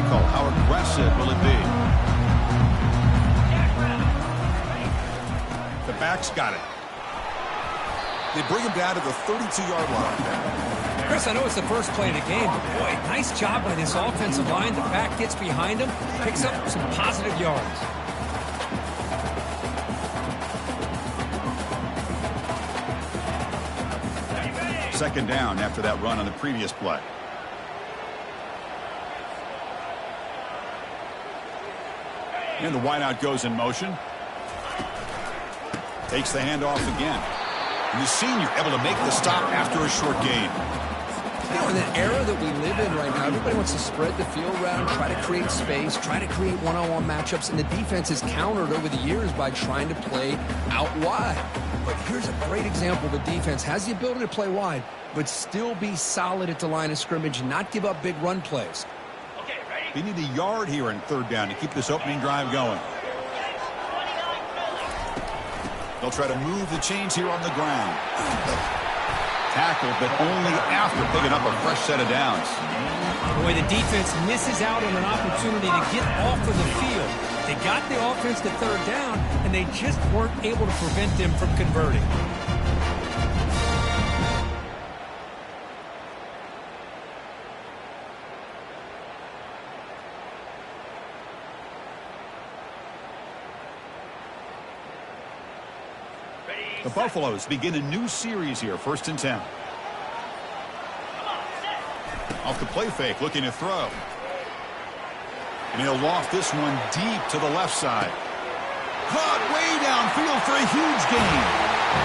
physical? How aggressive will it be? The back's got it. They bring him down to the 32-yard line. Chris, I know it's the first play of the game, but boy, nice job by this offensive line. The back gets behind him, picks up some positive yards. Second down after that run on the previous play. And the wideout goes in motion. Takes the handoff again. And the senior able to make the stop after a short gain. You know, in the era that we live in right now, everybody wants to spread the field around, try to create space, try to create one-on-one matchups, and the defense is countered over the years by trying to play out wide. But here's a great example. The defense has the ability to play wide, but still be solid at the line of scrimmage and not give up big run plays. They need a yard here in third down to keep this opening drive going. They'll try to move the chains here on the ground. Tackled, but only after picking up a fresh set of downs. Boy, the defense misses out on an opportunity to get off of the field. They got the offense to third down, and they just weren't able to prevent them from converting. The Buffaloes begin a new series here, 1st and 10. Off the play fake, looking to throw. And he'll loft this one deep to the left side. Caught way downfield for a huge gain.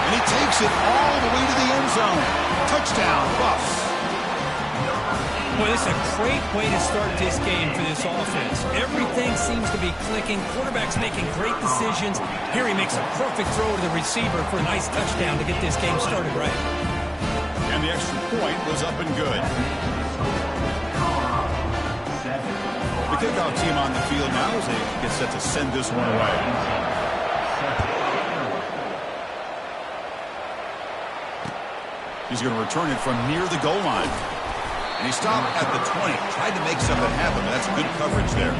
And he takes it all the way to the end zone. Touchdown, Buffs. Boy, this is a great way to start this game for this offense. Everything seems to be clicking. Quarterback's making great decisions. Here he makes a perfect throw to the receiver for a nice touchdown to get this game started right. And the extra point was up and good. The kickoff team on the field now as they get set to send this one away. He's going to return it from near the goal line. And he stopped at the 20. Tried to make something happen, but that's good coverage there.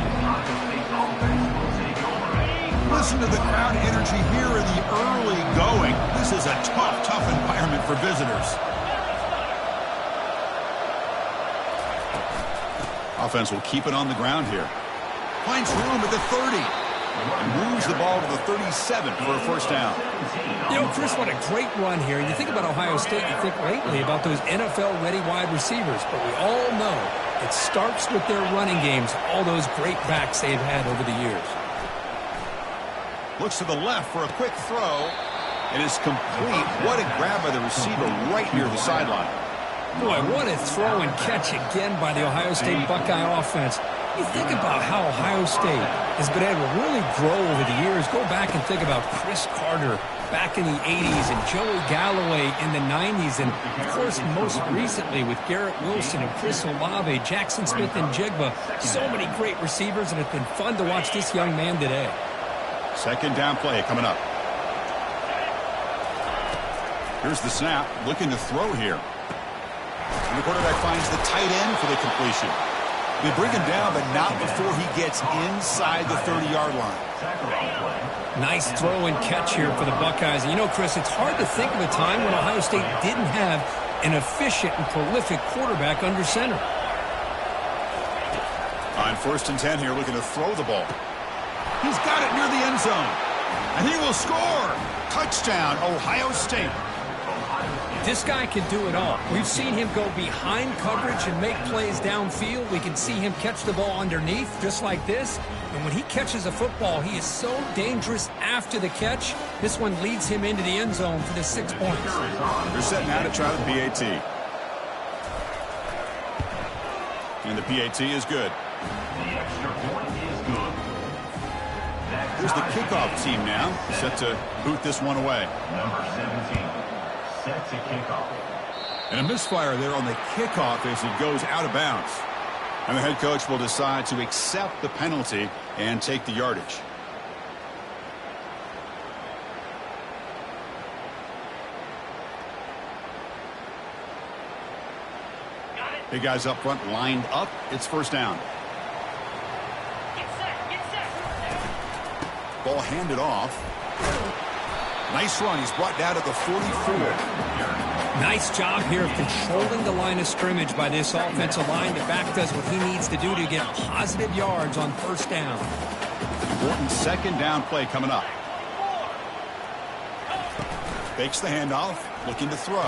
Listen to the crowd energy here in the early going. This is a tough environment for visitors. Offense will keep it on the ground here. Finds room at the 30. And moves the ball to the 37 for a first down. You know, Chris, what a great run here. You think about Ohio State, you think lately about those NFL-ready wide receivers. But we all know it starts with their running games, all those great backs they've had over the years. Looks to the left for a quick throw. It is complete. What a grab by the receiver right near the sideline. Boy, what a throw and catch again by the Ohio State Buckeye offense. You think about how Ohio State has been able to really grow over the years. Go back and think about Chris Carter back in the 80s and Joey Galloway in the 90s. And, of course, most recently with Garrett Wilson and Chris Olave, Jackson Smith and Jigba. So many great receivers, and it's been fun to watch this young man today. Second down play coming up. Here's the snap. Looking to throw here. And the quarterback finds the tight end for the completion. They bring him down, but not before he gets inside the 30-yard line. Nice throw and catch here for the Buckeyes. And you know, Chris, it's hard to think of a time when Ohio State didn't have an efficient and prolific quarterback under center. On 1st and 10 here, looking to throw the ball. He's got it near the end zone. And he will score. Touchdown, Ohio State. This guy can do it all. We've seen him go behind coverage and make plays downfield. We can see him catch the ball underneath, just like this. And when he catches a football, he is so dangerous after the catch. This one leads him into the end zone for the 6 points. They're setting out to try the PAT. And the PAT is good. The extra point is good. Here's the kickoff team now, set to boot this one away. Number 17. Set to kickoff. And a misfire there on the kickoff as it goes out of bounds. And the head coach will decide to accept the penalty and take the yardage. Big guys up front lined up. It's first down. Ball handed off. Nice run. He's brought down to the 44. Nice job here of controlling the line of scrimmage by this offensive line. The back does what he needs to do to get positive yards on first down. Important second down play coming up. Fakes the handoff, looking to throw.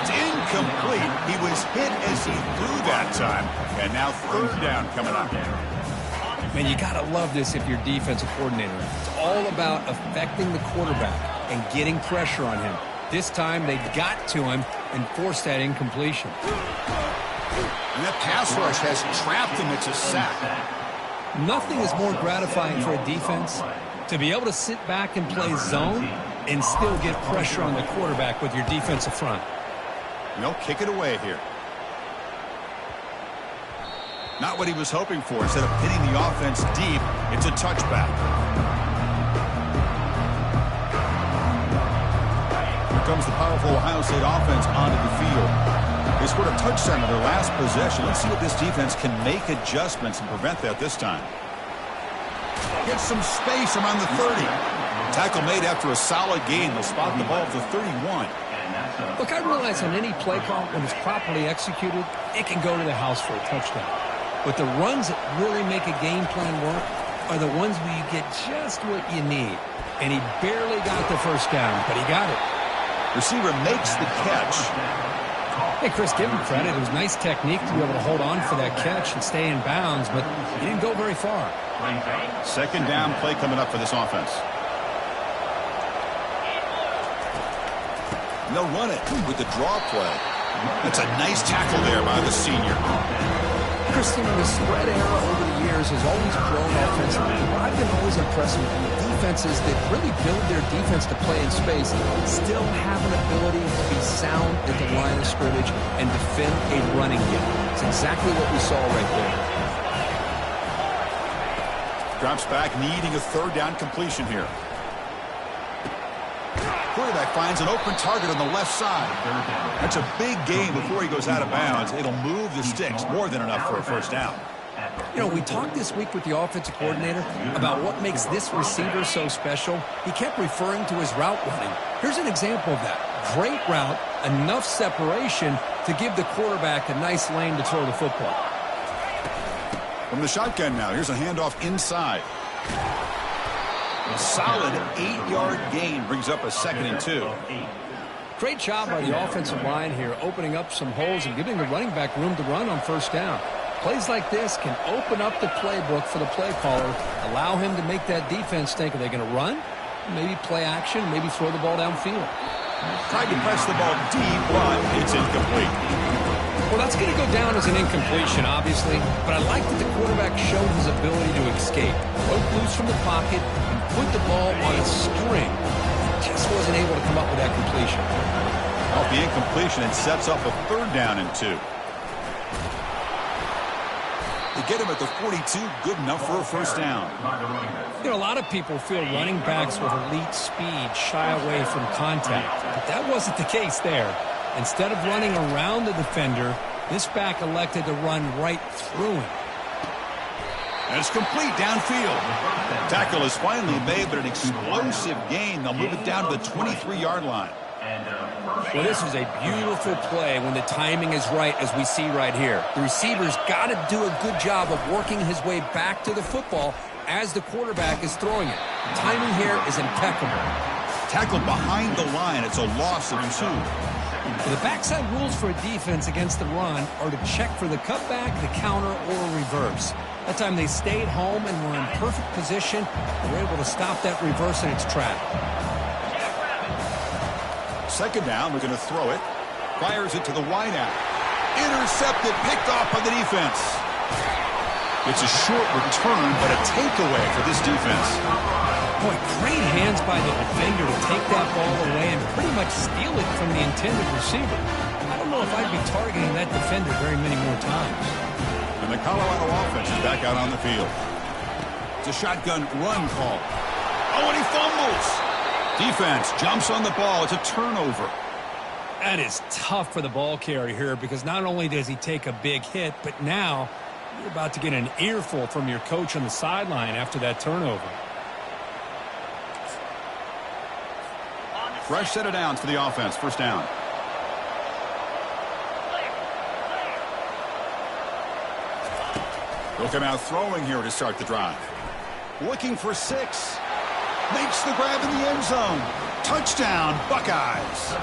It's incomplete. He was hit as he threw that time. And now third down coming up. Man, you got to love this if you're defensive coordinator. It's all about affecting the quarterback and getting pressure on him. This time they got to him and forced that incompletion. And that pass rush has trapped him. It's a sack. Nothing is more gratifying for a defense to be able to sit back and play zone and still get pressure on the quarterback with your defensive front. They'll kick it away here. Not what he was hoping for. Instead of hitting the offense deep, it's a touchback. Here comes the powerful Ohio State offense onto the field. They scored a touchdown in their last possession. Let's see if this defense can make adjustments and prevent that this time. Get some space around the 30. Tackle made after a solid gain. They'll spot the ball at the 31. Look, I realize on any play call, when it's properly executed, it can go to the house for a touchdown. But the runs that really make a game plan work are the ones where you get just what you need. And he barely got the first down, but he got it. Receiver makes the catch. Hey, Chris, give him credit. It was nice technique to be able to hold on for that catch and stay in bounds, but he didn't go very far. Second down play coming up for this offense. And they'll run it with the draw play. That's a nice tackle there by the senior. Christine, the spread era over the years has always grown offensively. But I've been always impressed with defenses that really build their defense to play in space, still have an ability to be sound at the line of scrimmage and defend a running game. It's exactly what we saw right there. Drops back, needing a third down completion here. Quarterback finds an open target on the left side. That's a big gain before he goes out of bounds. It'll move the sticks, more than enough for a first down. You know, we talked this week with the offensive coordinator about what makes this receiver so special. He kept referring to his route running. Here's an example of that. Great route, enough separation to give the quarterback a nice lane to throw the football. From the shotgun now, here's a handoff inside. A solid 8-yard gain brings up a 2nd and 2. Great job by the offensive line here, opening up some holes and giving the running back room to run on first down. Plays like this can open up the playbook for the play caller, allow him to make that defense think, are they going to run? Maybe play action, maybe throw the ball downfield. Tried to press the ball deep, but it's incomplete. Well, that's going to go down as an incompletion, obviously, but I like that the quarterback showed his ability to escape. Broke loose from the pocket and put the ball on a string. Just wasn't able to come up with that completion. Off the incompletion, it sets up a 3rd down and 2. They get him at the 42, good enough for a first down. You know, a lot of people feel running backs with elite speed shy away from contact, but that wasn't the case there. Instead of running around the defender, this back elected to run right through him. And it's complete downfield. Tackle is finally made, but an explosive gain. They'll move it down to the 23-yard line. Well, this is a beautiful play when the timing is right, as we see right here. The receiver's got to do a good job of working his way back to the football as the quarterback is throwing it. The timing here is impeccable. Tackled behind the line. It's a loss of 2. The backside rules for a defense against the run are to check for the cutback, the counter, or reverse. That time they stayed home and were in perfect position. They were able to stop that reverse in its track. Second down, we're going to throw it. Fires it to the wideout. Intercepted, picked off by the defense. It's a short return, but a takeaway for this defense. Boy, great hands by the defender to take that ball away and pretty much steal it from the intended receiver. I don't know if I'd be targeting that defender very many more times. And the Colorado offense is back out on the field. It's a shotgun run call. Oh, and he fumbles. Defense jumps on the ball. It's a turnover. That is tough for the ball carrier here because not only does he take a big hit, but now you're about to get an earful from your coach on the sideline after that turnover. Fresh set of downs for the offense. First down. They'll come out throwing here to start the drive. Looking for 6. Makes the grab in the end zone. Touchdown, Buckeyes.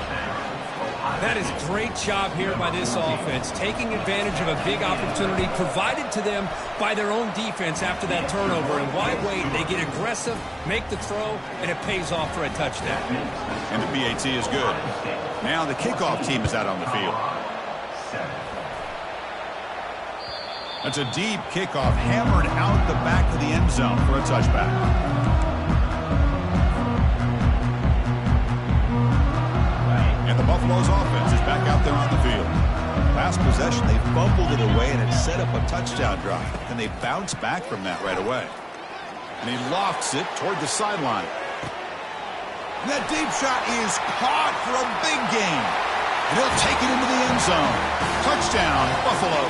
That is great job here by this offense, taking advantage of a big opportunity provided to them by their own defense after that turnover. And why wait? They get aggressive, make the throw, and it pays off for a touchdown. And the PAT is good. Now the kickoff team is out on the field. That's a deep kickoff, hammered out the back of the end zone for a touchback. And the Buffalo's offense is back out there on the field. Last possession, they fumbled it away, and it set up a touchdown drive. And they bounced back from that right away. And he lofts it toward the sideline. And that deep shot is caught for a big gain. And he'll take it into the end zone. Touchdown, Buffalo.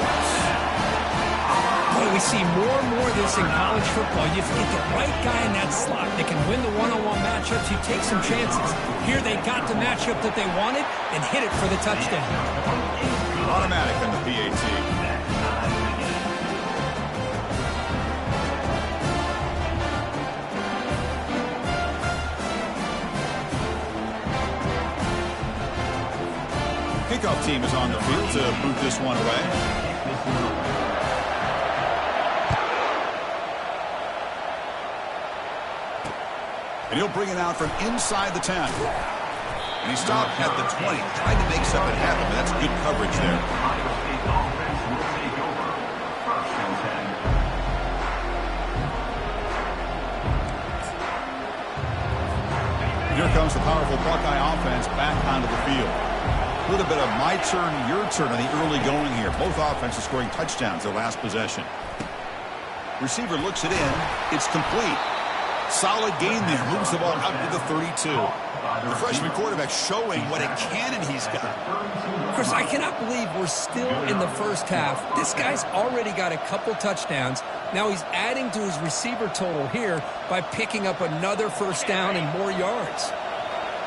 Boy, we see more and more of this in college football. You get the right guy in that slot. They can win the one-on-one matchups. You take some chances. Here they got the matchup that they wanted and hit it for the touchdown. Automatic on the PAT. Kickoff team is on the field to boot this one away. And he'll bring it out from inside the 10. And he stopped at the 20, trying to make something happen, but that's good coverage there. Here comes the powerful Buckeye offense back onto the field. A little bit of my turn, your turn on the early going here. Both offenses scoring touchdowns their last possession. Receiver looks it in. It's complete. Solid gain there. Moves the ball out to the 32. The freshman quarterback showing what a cannon he's got. Chris, I cannot believe we're still in the first half. This guy's already got a couple touchdowns. Now he's adding to his receiver total here by picking up another first down and more yards.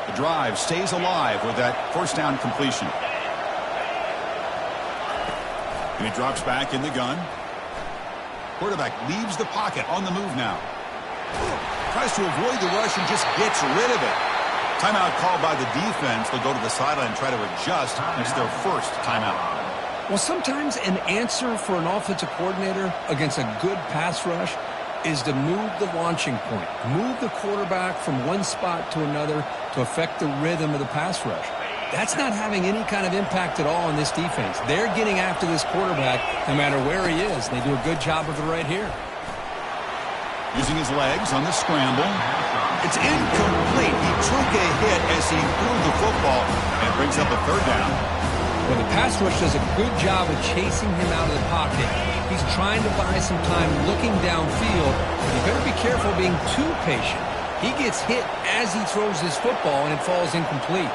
The drive stays alive with that first down completion. And he drops back in the gun. Quarterback leaves the pocket on the move now. Tries to avoid the rush and just gets rid of it. Timeout called by the defense. They'll go to the sideline and try to adjust. It's their first timeout. Well, sometimes an answer for an offensive coordinator against a good pass rush is to move the launching point. Move the quarterback from one spot to another to affect the rhythm of the pass rush. That's not having any kind of impact at all on this defense. They're getting after this quarterback no matter where he is. They do a good job of it right here. Using his legs on the scramble. It's incomplete. He took a hit as he threw the football, and it brings up a third down. Well, the pass rush does a good job of chasing him out of the pocket. He's trying to buy some time looking downfield, but you better be careful being too patient. He gets hit as he throws his football, and it falls incomplete.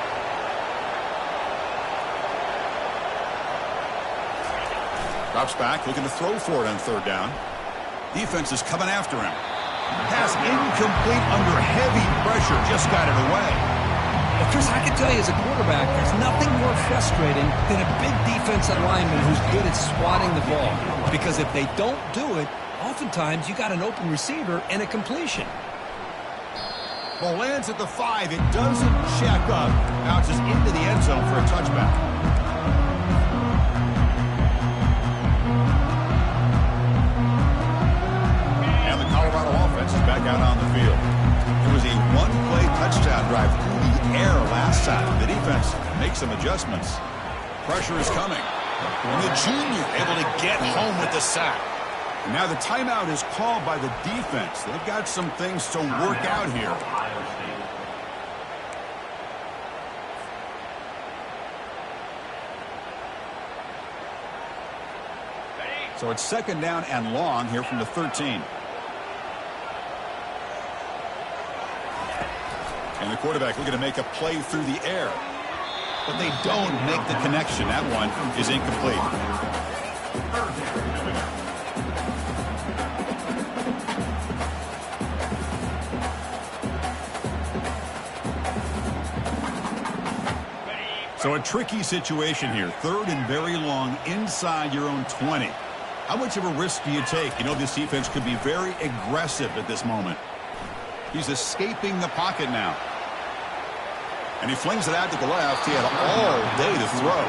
Drops back, looking to throw for it on third down. Defense is coming after him. Pass incomplete under heavy pressure. Just got it away. Well, Chris, I can tell you as a quarterback, there's nothing more frustrating than a big defensive lineman who's good at swatting the ball. Because if they don't do it, oftentimes you got an open receiver and a completion. Ball lands at the 5. It doesn't check up. Bounces into the end zone for a touchback. Is back out on the field. It was a one-play touchdown drive through the air last time. The defense makes some adjustments. Pressure is coming. And the junior able to get home with the sack. And now the timeout is called by the defense. They've got some things to work out here. So it's second down and long here from the 13. And the quarterback looking to make a play through the air. But they don't make the connection. That one is incomplete. So a tricky situation here. 3rd and very long inside your own 20. How much of a risk do you take? You know, this defense could be very aggressive at this moment. He's escaping the pocket now. And he flings it out to the left. He had all day to throw.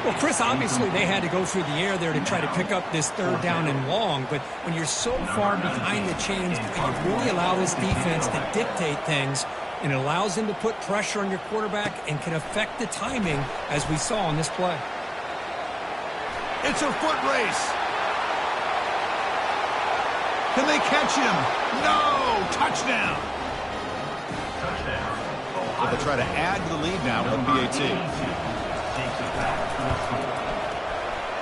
Well, Chris, obviously they had to go through the air there to try to pick up this 3rd down and long. But when you're so far behind the chains, you really allow this defense to dictate things. And it allows them to put pressure on your quarterback and can affect the timing, as we saw on this play. It's a foot race. Can they catch him? No! Touchdown! So they'll try to add to the lead now with PAT.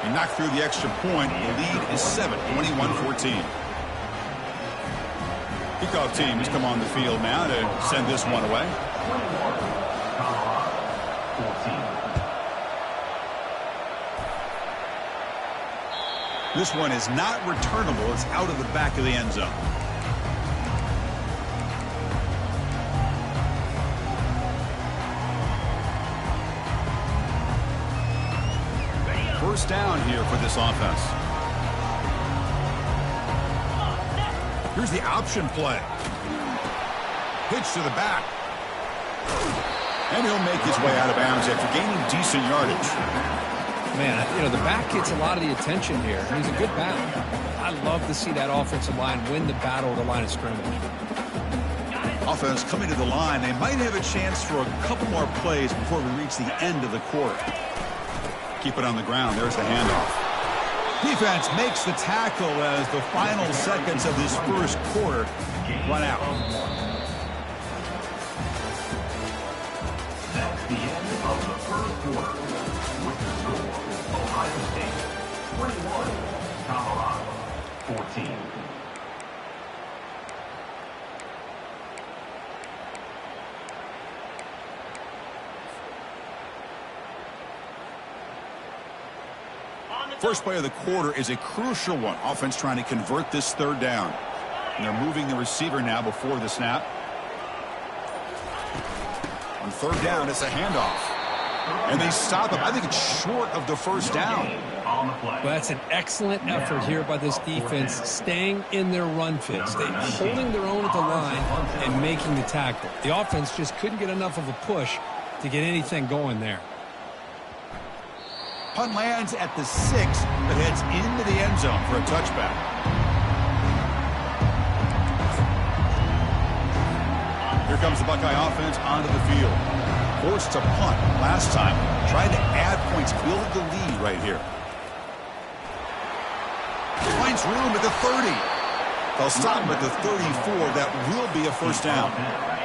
He knocked through the extra point. The lead is 7, 21-14. Kickoff team has come on the field now to send this one away. This one is not returnable. It's out of the back of the end zone. First down here for this offense. Here's the option play. Pitch to the back. And he'll make his way out of bounds after gaining decent yardage. Man, you know, the back gets a lot of the attention here. He's a good back. I love to see that offensive line win the battle at the line of scrimmage. Offense coming to the line. They might have a chance for a couple more plays before we reach the end of the quarter. Keep it on the ground. There's the handoff. Defense makes the tackle as the final seconds of this first quarter run out. That's the end of the first quarter. With the score, Ohio State 21, Colorado 14. First play of the quarter is a crucial one. Offense trying to convert this 3rd down. And they're moving the receiver now before the snap. On 3rd down, it's a handoff. And they stop him. I think it's short of the first down. Well, that's an excellent effort here by this defense, staying in their run fits. They're holding their own at the line and making the tackle. The offense just couldn't get enough of a push to get anything going there. Punt lands at the 6, but heads into the end zone for a touchback. Here comes the Buckeye offense onto the field. Forced to punt last time. Tried to add points, build the lead right here. Finds room at the 30. They'll stop him at the 34. That will be a first down.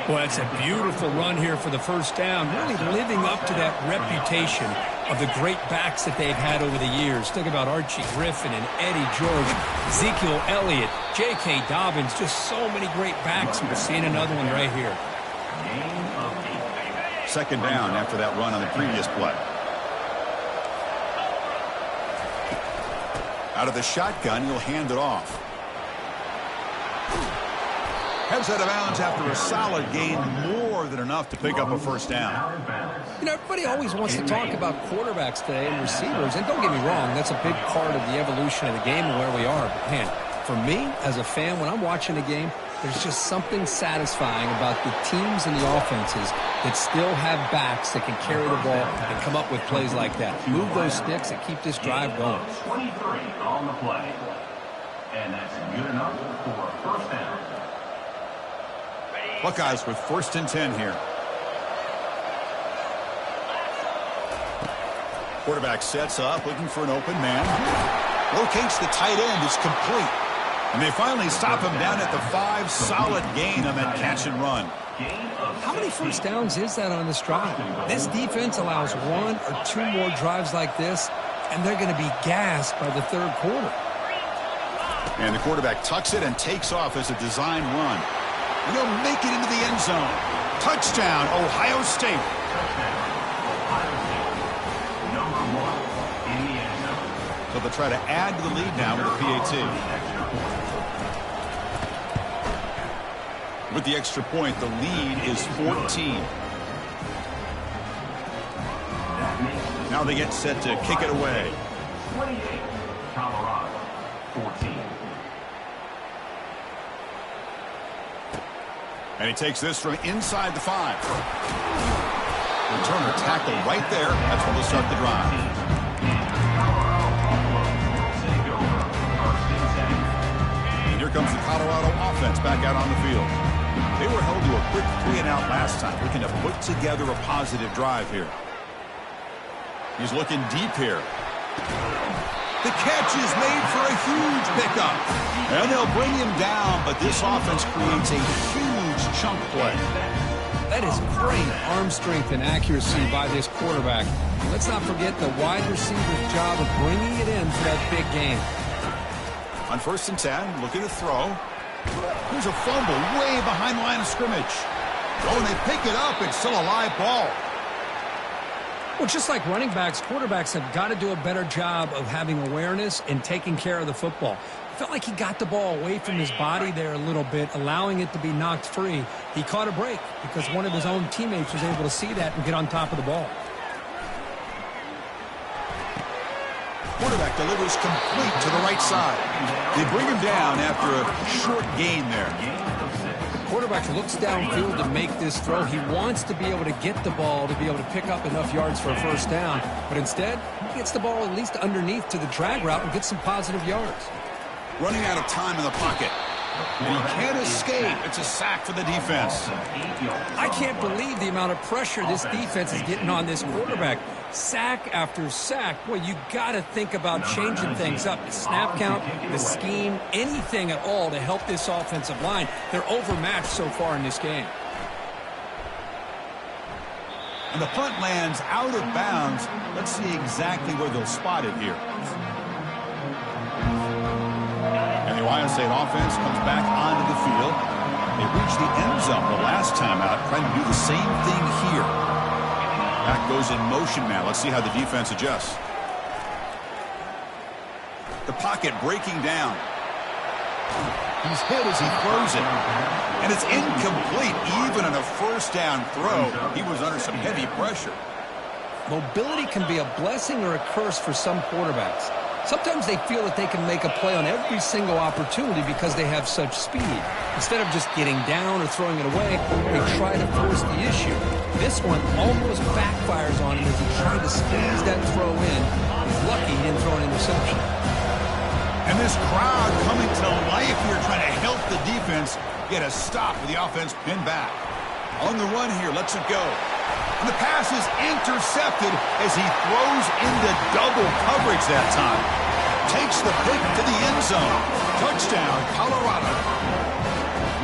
Well, it's a beautiful run here for the first down, really living up to that reputation of the great backs that they've had over the years. Think about Archie Griffin and Eddie George, Ezekiel Elliott, J.K. Dobbins, just so many great backs. We're seeing another one right here. Second down after that run on the previous play. Out of the shotgun, he'll hand it off. Heads out of bounds after a solid gain, more than enough to pick up a first down. You know, everybody always wants to talk about quarterbacks today and receivers, and don't get me wrong, that's a big part of the evolution of the game and where we are. But, man, for me, as a fan, when I'm watching a game, there's just something satisfying about the teams and the offenses that still have backs that can carry the ball and come up with plays like that. Move those sticks and keep this drive going. 23 on the play. And that's good enough for a first down. Buckeyes with 1st and 10 here. Quarterback sets up, looking for an open man. Locates the tight end. It's complete. And they finally stop him down at the 5. Solid gain on that catch and run. How many first downs is that on this drive? This defense allows 1 or 2 more drives like this, and they're going to be gassed by the 3rd quarter. And the quarterback tucks it and takes off as a design run. And he'll make it into the end zone. Touchdown, Ohio State. Number 1 in the end zone. So they'll try to add to the lead now with a PAT. With the extra point, the lead is 14. Now they get set to kick it away. 28, Colorado, 14. And he takes this from inside the 5. Returner tackle right there. That's when they'll start the drive. And here comes the Colorado offense back out on the field. They were held to a quick 3-and-out last time, looking to put together a positive drive here. He's looking deep here. The catch is made for a huge pickup. And they'll bring him down, but this offense creates a huge chunk play. That is great arm strength and accuracy by this quarterback. Let's not forget the wide receiver's job of bringing it in for that big game. On 1st and 10, looking to throw. Here's a fumble way behind the line of scrimmage. Oh, and they pick it up. It's still a live ball. Well, just like running backs, quarterbacks have got to do a better job of having awareness and taking care of the football. Felt like he got the ball away from his body there a little bit, allowing it to be knocked free. He caught a break because one of his own teammates was able to see that and get on top of the ball. Quarterback delivers complete to the right side. They bring him down after a short gain there. Quarterback looks downfield to make this throw. He wants to be able to get the ball to be able to pick up enough yards for a first down. But instead, he gets the ball at least underneath to the drag route and gets some positive yards. Running out of time in the pocket. And he can't escape. It's a sack for the defense. I can't believe the amount of pressure this defense is getting on this quarterback. Sack after sack. Boy, you got to think about changing things up. The snap count, the scheme, anything at all to help this offensive line. They're overmatched so far in this game. And the punt lands out of bounds. Let's see exactly where they'll spot it here. And the Ohio State offense comes back onto the field. They reached the end zone the last time out, trying to do the same thing here. Back goes in motion now. Let's see how the defense adjusts. The pocket breaking down. He's hit as he throws it. And it's incomplete. Even on a first down throw, he was under some heavy pressure. Mobility can be a blessing or a curse for some quarterbacks. Sometimes they feel that they can make a play on every single opportunity because they have such speed. Instead of just getting down or throwing it away, they try to force the issue. This one almost backfires on him as he tried to squeeze that throw in. He's lucky he didn't throw an interception. And this crowd coming to life here, trying to help the defense get a stop with the offense pinned back. On the run here, lets it go. And the pass is intercepted as he throws into double coverage that time. Takes the pick to the end zone. Touchdown, Colorado.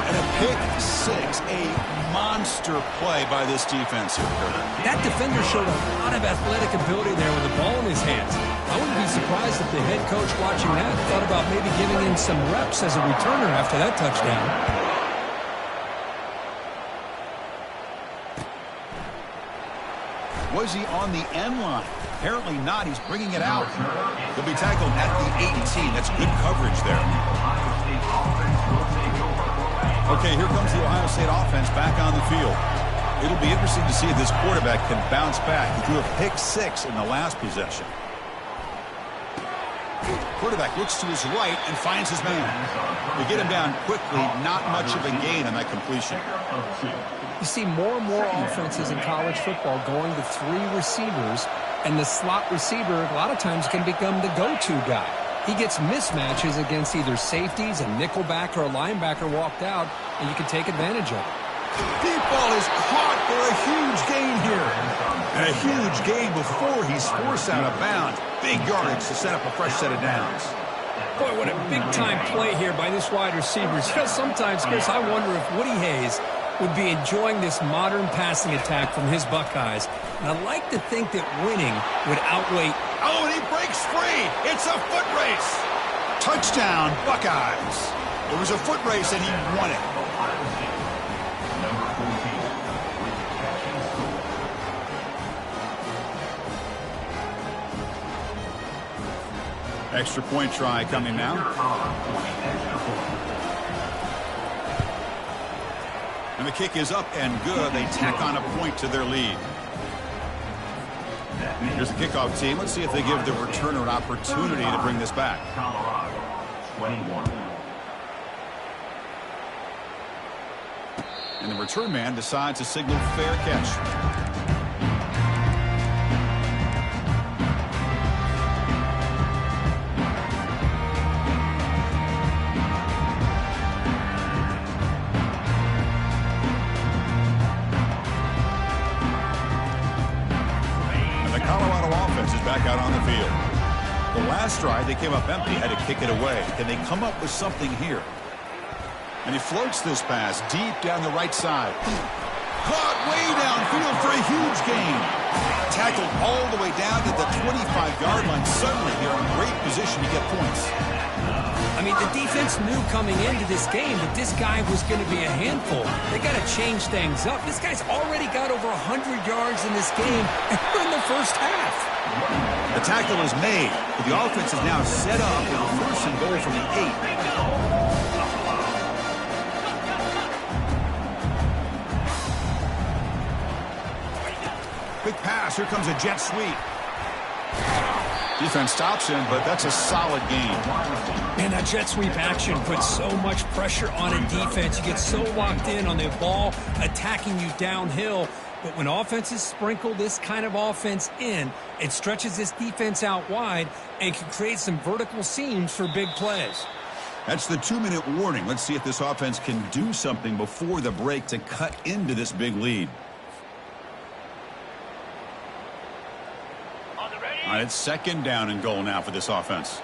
And a pick six, a monster play by this defense here. That defender showed a lot of athletic ability there with the ball in his hands. I wouldn't be surprised if the head coach watching that thought about maybe giving him some reps as a returner after that touchdown. Was he on the end line? Apparently not. He's bringing it out. He'll be tackled at the 18. That's good coverage there. Okay, here comes the Ohio State offense back on the field. It'll be interesting to see if this quarterback can bounce back. He threw a pick six in the last possession. Quarterback looks to his right and finds his man. They get him down quickly. Not much of a gain on that completion. You see more and more offenses in college football going to three receivers, and the slot receiver a lot of times can become the go-to guy. He gets mismatches against either safeties, a nickelback, or a linebacker walked out, and you can take advantage of it. Deep ball is caught for a huge gain here. And a huge gain before he's forced out of bounds. Big yardage to set up a fresh set of downs. Boy, what a big-time play here by this wide receiver. You know, sometimes, Chris, I wonder if Woody Hayes would be enjoying this modern passing attack from his Buckeyes. And I like to think that winning would outweigh... Oh, and he breaks free. It's a foot race. Touchdown, Buckeyes. It was a foot race, and he won it. Extra point try coming now. And the kick is up and good. They tack on a point to their lead. Here's the kickoff team. Let's see if they give the returner an opportunity to bring this back. Colorado, 21. And the return man decides to signal fair catch. Back out on the field. The last drive, they came up empty, had to kick it away. Can they come up with something here? And he floats this pass deep down the right side. Caught way downfield for a huge gain. Tackled all the way down to the 25-yard line. Suddenly, they're in great position to get points. I mean, the defense knew coming into this game that this guy was going to be a handful. They got to change things up. This guy's already got over 100 yards in this game, and we're in the first half. The tackle is made, but the offense is now set up with a first and goal from the 8. Quick pass. Here comes a jet sweep. Defense stops him, but that's a solid gain. Man, that jet sweep action puts so much pressure on a defense. You get so locked in on the ball attacking you downhill. But when offenses sprinkle this kind of offense in, it stretches this defense out wide and can create some vertical seams for big plays. That's the 2-minute warning. Let's see if this offense can do something before the break to cut into this big lead. All right, it's second down and goal now for this offense.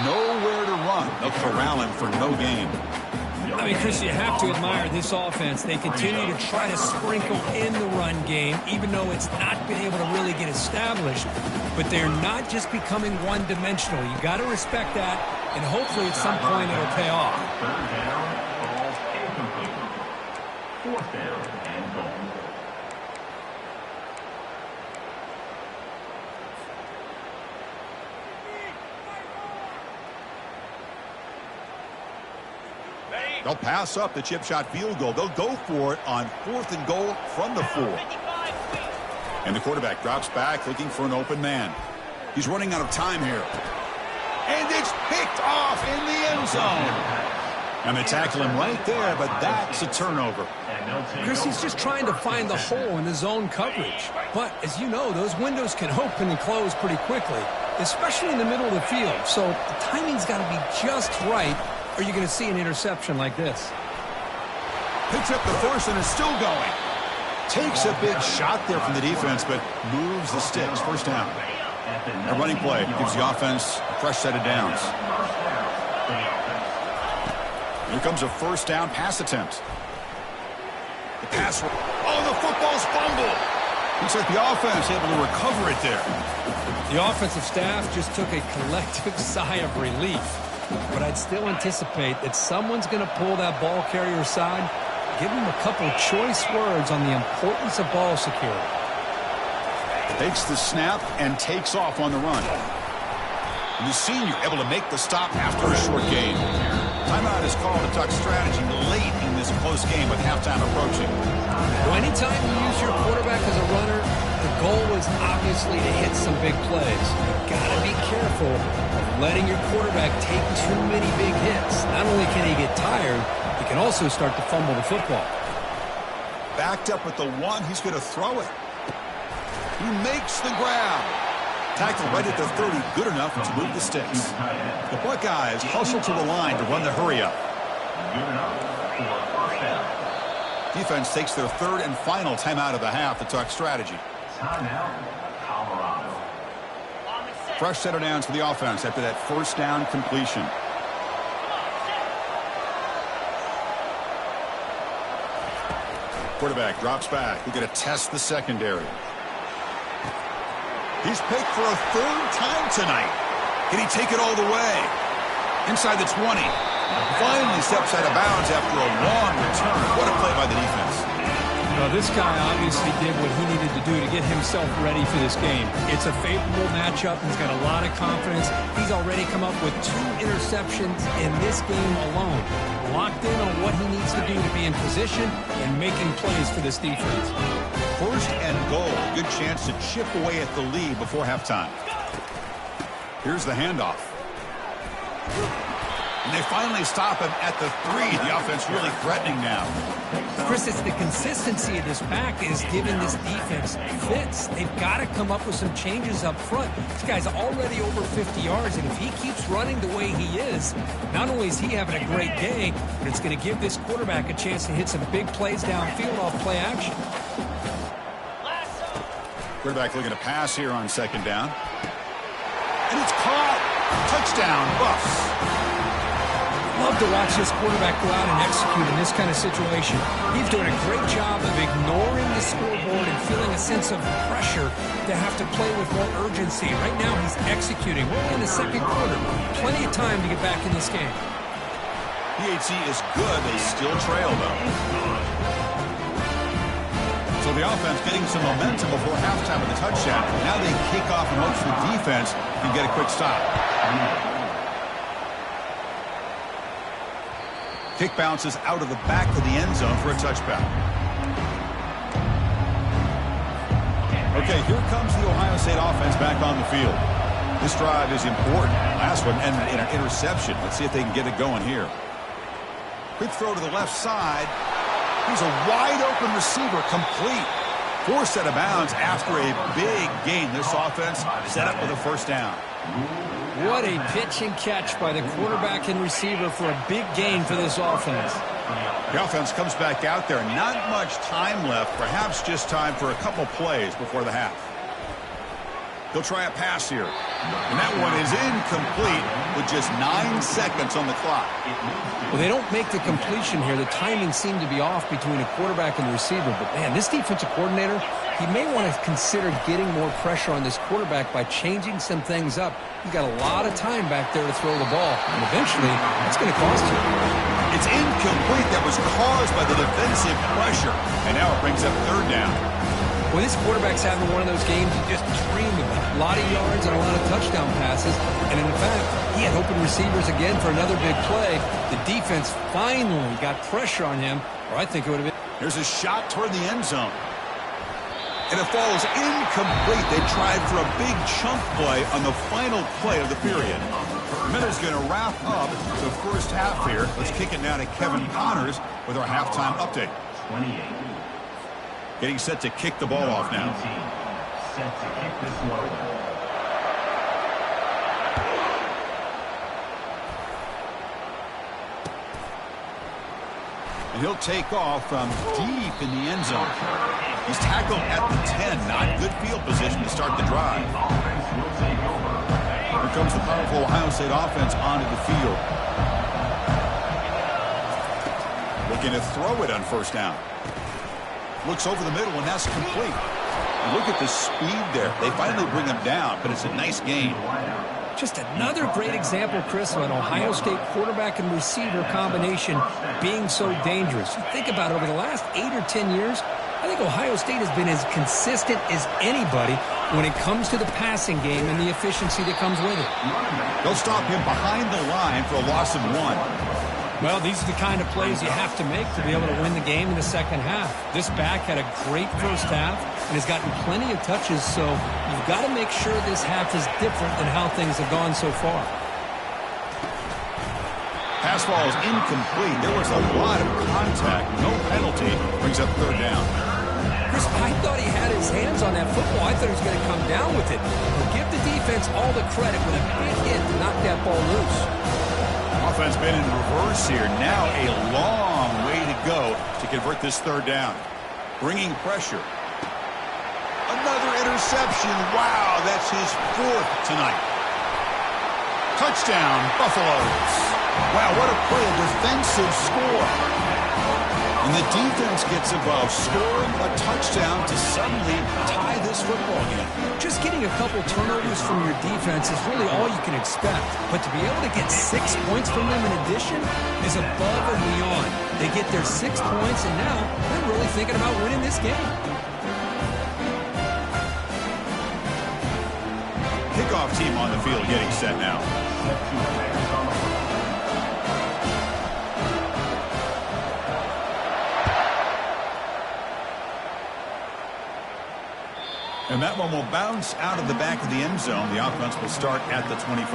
Nowhere to run. They'll corral him for no gain. I mean, Chris, you have to admire this offense. They continue to try to sprinkle in the run game, even though it's not been able to really get established. But they're not just becoming one-dimensional. You got to respect that, and hopefully at some point it'll pay off. Third down, ball incomplete. Fourth down and goal. They'll pass up the chip shot field goal. They'll go for it on 4th and goal from the 4. And the quarterback drops back looking for an open man. He's running out of time here. And it's picked off in the end zone. And they tackle him right there, but that's a turnover. Chris, he's just trying to find the hole in the zone coverage. But as you know, those windows can open and close pretty quickly, especially in the middle of the field. So the timing's got to be just right, or you're going to see an interception like this. Picks up the force and is still going. Takes a big shot there from the defense, but moves the sticks. First down. A running play gives the offense a fresh set of downs. Here comes a first down pass attempt. The pass. Oh, the football's fumbled. Looks like the offense able to recover it there. The offensive staff just took a collective sigh of relief. But I'd still anticipate that someone's going to pull that ball carrier aside, give him a couple choice words on the importance of ball security. Takes the snap and takes off on the run. And the senior able to make the stop after a short gain. Timeout is called to talk strategy late in this close game with halftime approaching. Well, anytime you use your quarterback as a runner, the goal is obviously to hit some big plays. You've got to be careful of letting your quarterback take too many big hits. Not only can he get tired, he can also start to fumble the football. Backed up with the 1, he's going to throw it. He makes the grab. Tackled right at the 30, good enough to move the sticks. The Buckeyes hustle to the line to run the hurry-up. Good enough for first down. Defense takes their third and final timeout of the half to talk strategy. Timeout, Colorado. Fresh set of downs for the offense after that first down completion. Quarterback drops back. We're going to test the secondary. He's picked for a third time tonight. Can he take it all the way? Inside the 20. Finally steps out of bounds after a long return. What a play by the defense. Well, this guy obviously did what he needed to do to get himself ready for this game. It's a favorable matchup. He's got a lot of confidence. He's already come up with 2 interceptions in this game alone. Locked in on what he needs to do to be in position and making plays for this defense. First and goal. Good chance to chip away at the lead before halftime. Here's the handoff. And they finally stop him at the 3. The offense really threatening now. Chris, it's the consistency of this back is giving this defense fits. They've got to come up with some changes up front. This guy's already over 50 yards, and if he keeps running the way he is, not only is he having a great day, but it's going to give this quarterback a chance to hit some big plays downfield off play action. Quarterback looking to pass here on second down. And it's caught. Touchdown, Buffs. Love to watch this quarterback go out and execute in this kind of situation. He's doing a great job of ignoring the scoreboard and feeling a sense of pressure to have to play with more urgency. Right now, he's executing. We're only in the second quarter. Plenty of time to get back in this game. PHC is good. They still trail, though. So the offense getting some momentum before halftime with a touchdown. Now they kick off and hopes the defense can get a quick stop. Kick bounces out of the back of the end zone for a touchback. Okay, here comes the Ohio State offense back on the field. This drive is important. Last one ended in an interception. Let's see if they can get it going here. Quick throw to the left side. He's a wide-open receiver, complete. Forced out of bounds after a big gain. This offense set up with a first down. What a pitch and catch by the quarterback and receiver for a big gain for this offense. The offense comes back out there. Not much time left. Perhaps just time for a couple plays before the half. They'll try a pass here. And that one is incomplete with just 9 seconds on the clock. Well, they don't make the completion here. The timing seemed to be off between a quarterback and the receiver. But, man, this defensive coordinator, he may want to consider getting more pressure on this quarterback by changing some things up. He's got a lot of time back there to throw the ball. And eventually, that's going to cost you. It's incomplete. That was caused by the defensive pressure. And now it brings up third down. Well, this quarterback's having one of those games you just dream about. A lot of yards and a lot of touchdown passes. And in fact, he had open receivers again for another big play. The defense finally got pressure on him, or I think it would have been. There's a shot toward the end zone. And it falls incomplete. They tried for a big chunk play on the final play of the period. Miller's going to wrap up the first half here. Let's kick it now to Kevin Connors with our halftime update. 28. Getting set to kick the ball off now. Set to kick this one. And he'll take off from deep in the end zone. He's tackled at the 10. Not good field position to start the drive. Here comes the powerful Ohio State offense onto the field. Looking to throw it on first down. Looks over the middle, and that's complete. And look at the speed there. They finally bring him down, but it's a nice gain. Just another great example, Chris, of an Ohio State quarterback and receiver combination being so dangerous. You think about it, over the last 8 or 10 years, I think Ohio State has been as consistent as anybody when it comes to the passing game and the efficiency that comes with it. They'll stop him behind the line for a loss of 1. Well, these are the kind of plays you have to make to be able to win the game in the second half. This back had a great first half and has gotten plenty of touches, so you've got to make sure this half is different than how things have gone so far. Pass ball is incomplete. There was a lot of contact. No penalty. Brings up third down. Chris, I thought he had his hands on that football. I thought he was going to come down with it. But give the defense all the credit with a big hit to knock that ball loose. Offense been in reverse here. Now a long way to go to convert this third down. Bringing pressure. Another interception. Wow, that's his 4th tonight. Touchdown, Buffaloes. Wow, what a play, a defensive score. And the defense gets above, scoring a touchdown to suddenly tie this football game. Just getting a couple turnovers from your defense is really all you can expect. But to be able to get 6 points from them in addition is above and beyond. They get their 6 points, and now they're really thinking about winning this game. Kickoff team on the field getting set now. And that one will bounce out of the back of the end zone. The offense will start at the 25.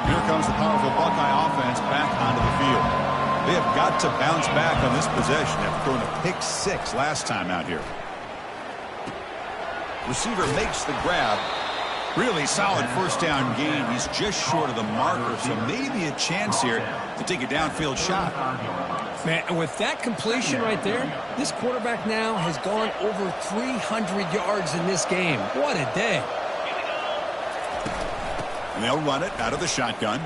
Here comes the powerful Buckeye offense back onto the field. They have got to bounce back on this possession after throwing a pick 6 last time out here. Receiver makes the grab. Really solid first down gain. He's just short of the marker, so maybe a chance here to take a downfield shot. Man, with that completion right there, this quarterback now has gone over 300 yards in this game. What a day. And they'll run it out of the shotgun.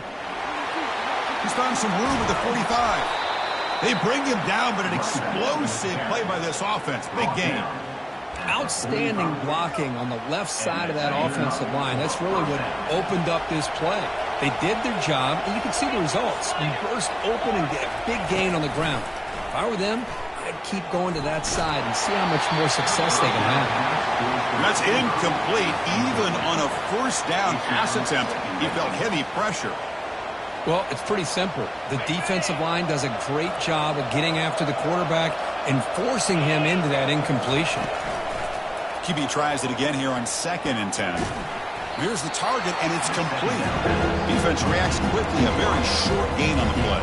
He's found some room at the 45. They bring him down, but an explosive play by this offense. Big game. Outstanding blocking on the left side of that offensive line. That's really what opened up this play. They did their job, and you can see the results. You burst open and get a big gain on the ground. If I were them, I'd keep going to that side and see how much more success they can have. That's incomplete. Even on a first down pass attempt, he felt heavy pressure. Well, it's pretty simple. The defensive line does a great job of getting after the quarterback and forcing him into that incompletion. QB tries it again here on 2nd and 10. Here's the target, and it's complete. Defense reacts quickly. A very short gain on the play.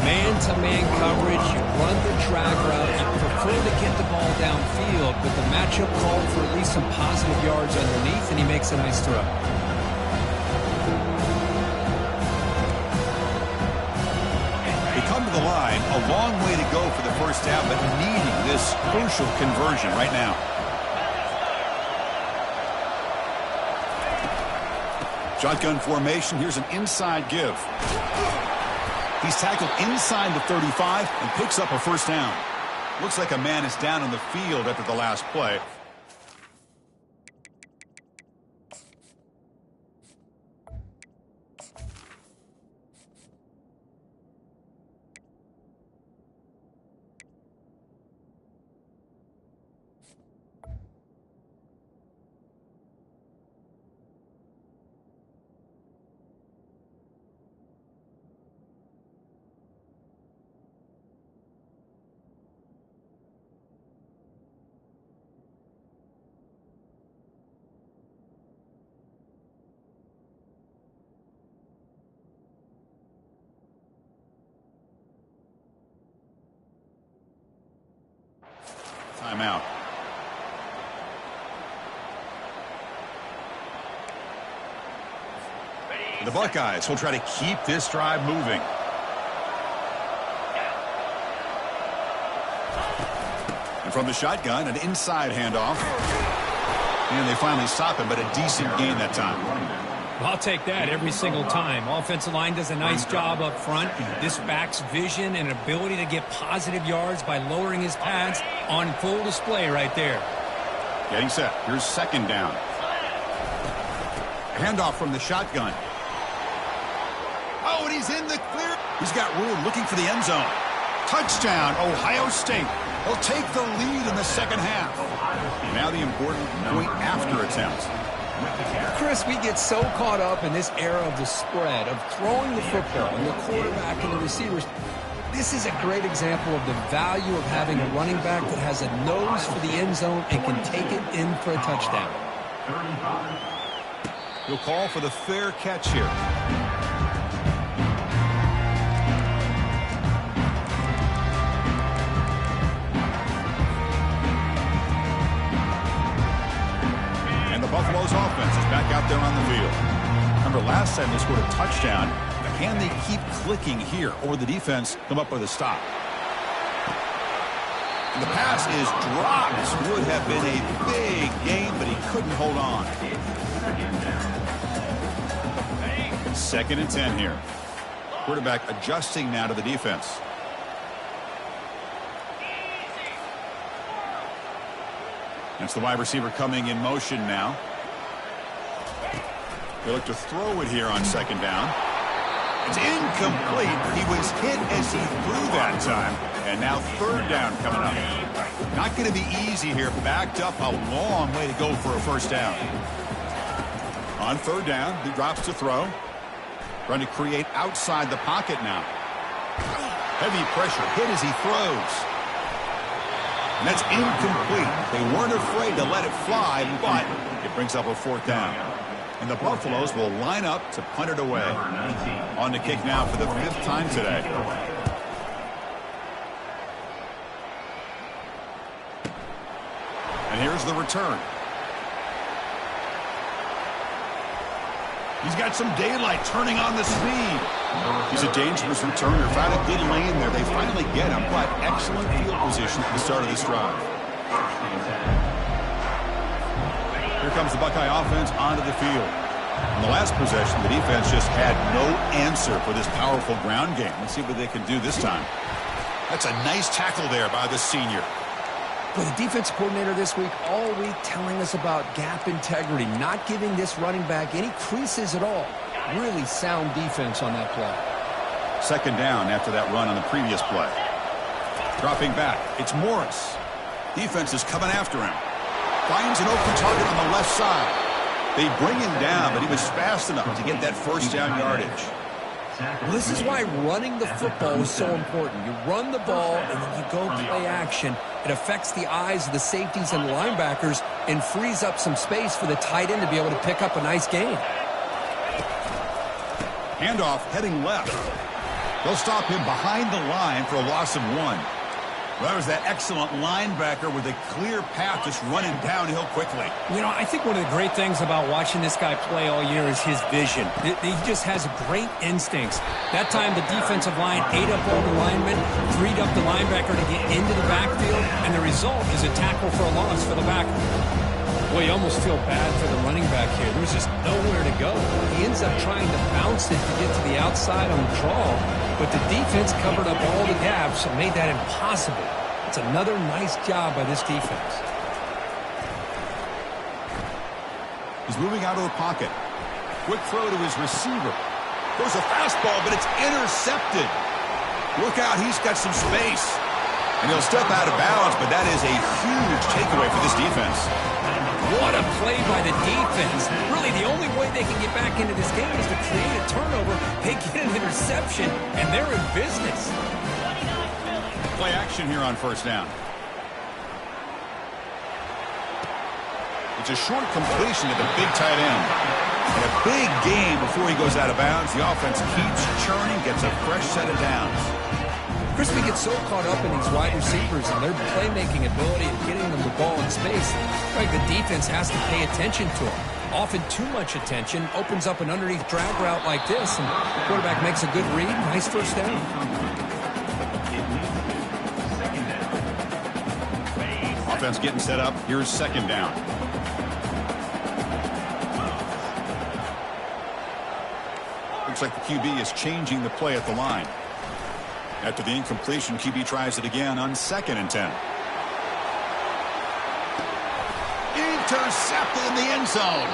Man-to-man coverage, you run the drag route, you prefer to get the ball downfield, but the matchup called for at least some positive yards underneath, and he makes a nice throw. They come to the line, a long way to go for the first down, but needing this crucial conversion right now. Shotgun formation. Here's an inside give. He's tackled inside the 35 and picks up a first down. Looks like a man is down on the field after the last play. Timeout. The Buckeyes will try to keep this drive moving. And from the shotgun, an inside handoff. And they finally stop him, but a decent gain that time. I'll take that every single time. Offensive line does a nice job up front. This back's vision and ability to get positive yards by lowering his pads on full display right there. Getting set. Here's 2nd down. Handoff from the shotgun. Oh, and he's in the clear. He's got room looking for the end zone. Touchdown, Ohio State. They'll take the lead in the second half. Now the important point after attempt. Chris, we get so caught up in this era of the spread, of throwing the football, and the quarterback and the receivers. This is a great example of the value of having a running back that has a nose for the end zone and can take it in for a touchdown. He'll call for the fair catch here. Buffalo's offense is back out there on the field. Remember, last time they scored a touchdown. Can they keep clicking here, or the defense come up with a stop? And the pass is dropped. Would have been a big game, but he couldn't hold on. 2nd and 10 here. Quarterback adjusting now to the defense. It's the wide receiver coming in motion now. They look to throw it here on second down. It's incomplete. He was hit as he threw that time. And now third down coming up. Not going to be easy here. Backed up a long way to go for a first down. On third down, he drops to throw. Trying to create outside the pocket now. Heavy pressure, hit as he throws. And that's incomplete. They weren't afraid to let it fly, but it brings up a fourth down. And the Buffaloes will line up to punt it away. On the kick now for the 5th time today. And here's the return. He's got some daylight turning on the speed. He's a dangerous returner. Found a good lane there. They finally get him, but excellent field position at the start of this drive. Here comes the Buckeye offense onto the field. In the last possession, the defense just had no answer for this powerful ground game. Let's see what they can do this time. That's a nice tackle there by the senior. Well, the defense coordinator this week all week telling us about gap integrity, not giving this running back any creases at all. Really sound defense on that play. Second down after that run on the previous play. Dropping back, it's Morris. Defense is coming after him. Finds an open target on the left side. They bring him down, but he was fast enough to get that first down yardage. Well, this is why running the football is so important. You run the ball, and then you go play action. It affects the eyes of the safeties and linebackers and frees up some space for the tight end to be able to pick up a nice gain. Handoff heading left. They'll stop him behind the line for a loss of 1. Well, that was that excellent linebacker with a clear path just running downhill quickly. You know, I think one of the great things about watching this guy play all year is his vision. He just has great instincts. That time, the defensive line ate up all the linemen, freed up the linebacker to get into the backfield, and the result is a tackle for a loss for the backer. Boy, you almost feel bad for the running back here. There's just nowhere to go. He ends up trying to bounce it to get to the outside on the draw, but the defense covered up all the gaps and made that impossible. It's another nice job by this defense. He's moving out of the pocket. Quick throw to his receiver. Goes a fastball, but it's intercepted. Look out, he's got some space. And he'll step out of bounds, but that is a huge takeaway for this defense. What a play by the defense. Really, the only way they can get back into this game is to create a turnover. They get an interception, and they're in business. Play action here on first down. It's a short completion to the big tight end. And a big gain before he goes out of bounds. The offense keeps churning, gets a fresh set of downs. Crispy gets so caught up in these wide receivers and their playmaking ability and getting them the ball in space. Right, the defense has to pay attention to them. Often too much attention opens up an underneath drag route like this, and the quarterback makes a good read. Nice first down. Offense getting set up. Here's second down. Looks like the QB is changing the play at the line. After the incompletion, QB tries it again on 2nd and 10. Intercepted in the end zone.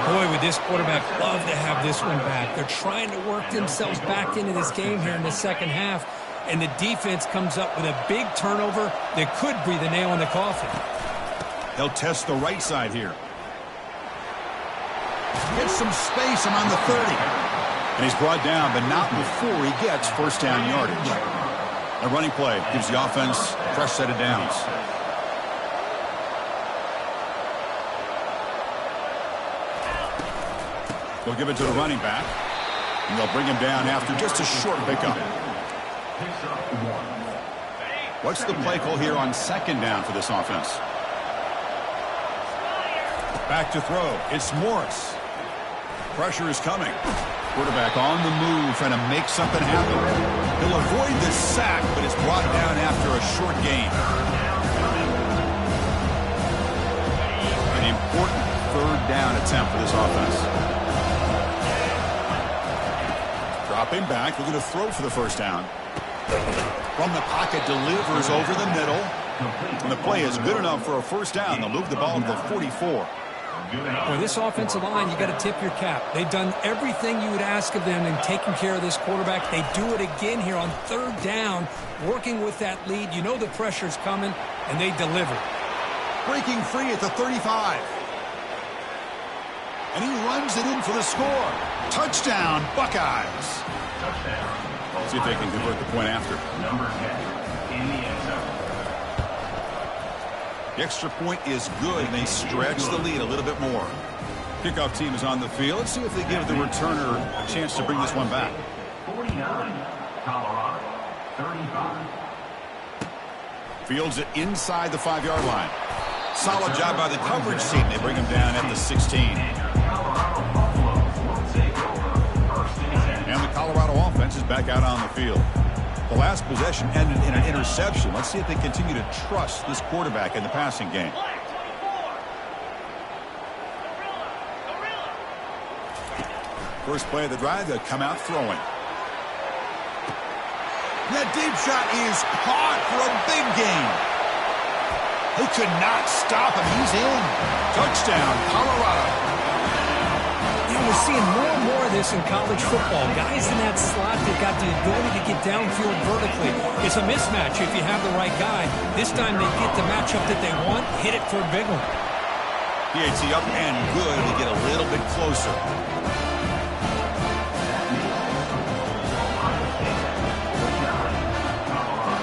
Boy, would this quarterback love to have this one back. They're trying to work themselves back into this game here in the second half, and the defense comes up with a big turnover that could breathe a nail in the coffin. They'll test the right side here. Gets some space around the 30. And he's brought down, but not before he gets first down yardage. A running play gives the offense a fresh set of downs. They'll give it to the running back. And they'll bring him down after just a short pickup. What's the play call here on second down for this offense? Back to throw. It's Morris. Pressure is coming. Quarterback on the move, trying to make something happen. He'll avoid this sack, but it's brought down after a short gain. An important third down attempt for this offense. Dropping back, looking to throw for the first down. From the pocket, delivers over the middle. And the play is good enough for a first down. They'll move the ball to the 44. Boy, this offensive line, you got to tip your cap. They've done everything you would ask of them in taking care of this quarterback. They do it again here on third down, working with that lead. You know the pressure's coming, and they deliver. Breaking free at the 35. And he runs it in for the score. Touchdown, Buckeyes. Touchdown. See if they can convert the point after. Number 10 in the end zone. The extra point is good, and they stretch the lead a little bit more. Kickoff team is on the field. Let's see if they give the returner a chance to bring this one back. 49, Colorado, 35. Fields it inside the 5-yard line. Solid job by the coverage team. They bring him down at the 16. And the Colorado offense is back out on the field. The last possession ended in an interception. Let's see if they continue to trust this quarterback in the passing game. First play of the drive, they'll come out throwing. That deep shot is caught for a big gain. They could not stop him. He's in. Touchdown, Colorado. We're seeing more and more of this in college football. Guys in that slot that got the ability to get downfield vertically. It's a mismatch if you have the right guy. This time they get the matchup that they want, hit it for a big one. PAT up and good to get a little bit closer.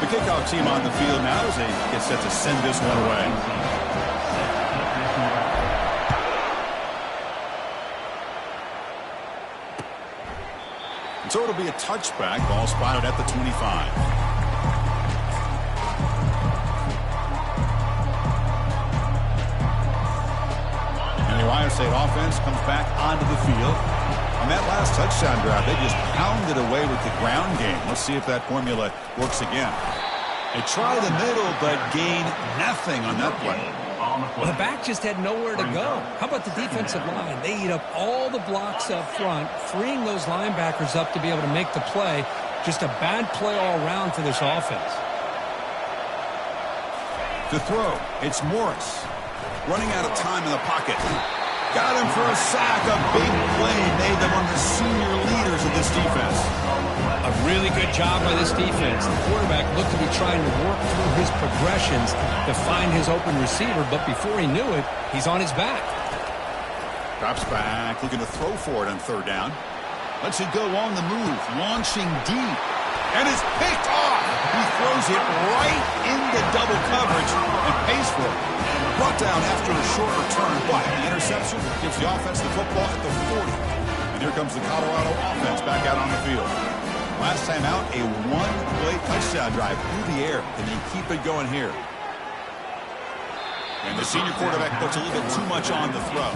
The kickoff team on the field now as they get set to send this one away. So it'll be a touchback. Ball spotted at the 25. And the Ohio State offense comes back onto the field. On that last touchdown drive, they just pounded away with the ground game. Let's see if that formula works again. They try the middle, but gain nothing on that play. Well, the back just had nowhere to go. How about the defensive line? They eat up all the blocks up front, freeing those linebackers up to be able to make the play. Just a bad play all around for this offense. To throw, it's Morris. Running out of time in the pocket. Got him for a sack. A big play made them one of the senior leaders of this defense. A really good job by this defense. The quarterback looked to be trying to work through his progressions to find his open receiver, but before he knew it, he's on his back. Drops back, looking to throw for it on third down. Lets it go on the move, launching deep, and is picked off. He throws it right into double coverage and pays for it. Brought down after a short return, but the interception gives the offense the football at the 40. And here comes the Colorado offense back out on the field. Last time out, a one-play touchdown drive through the air. Can you keep it going here? And the senior quarterback puts a little bit too much on the throw.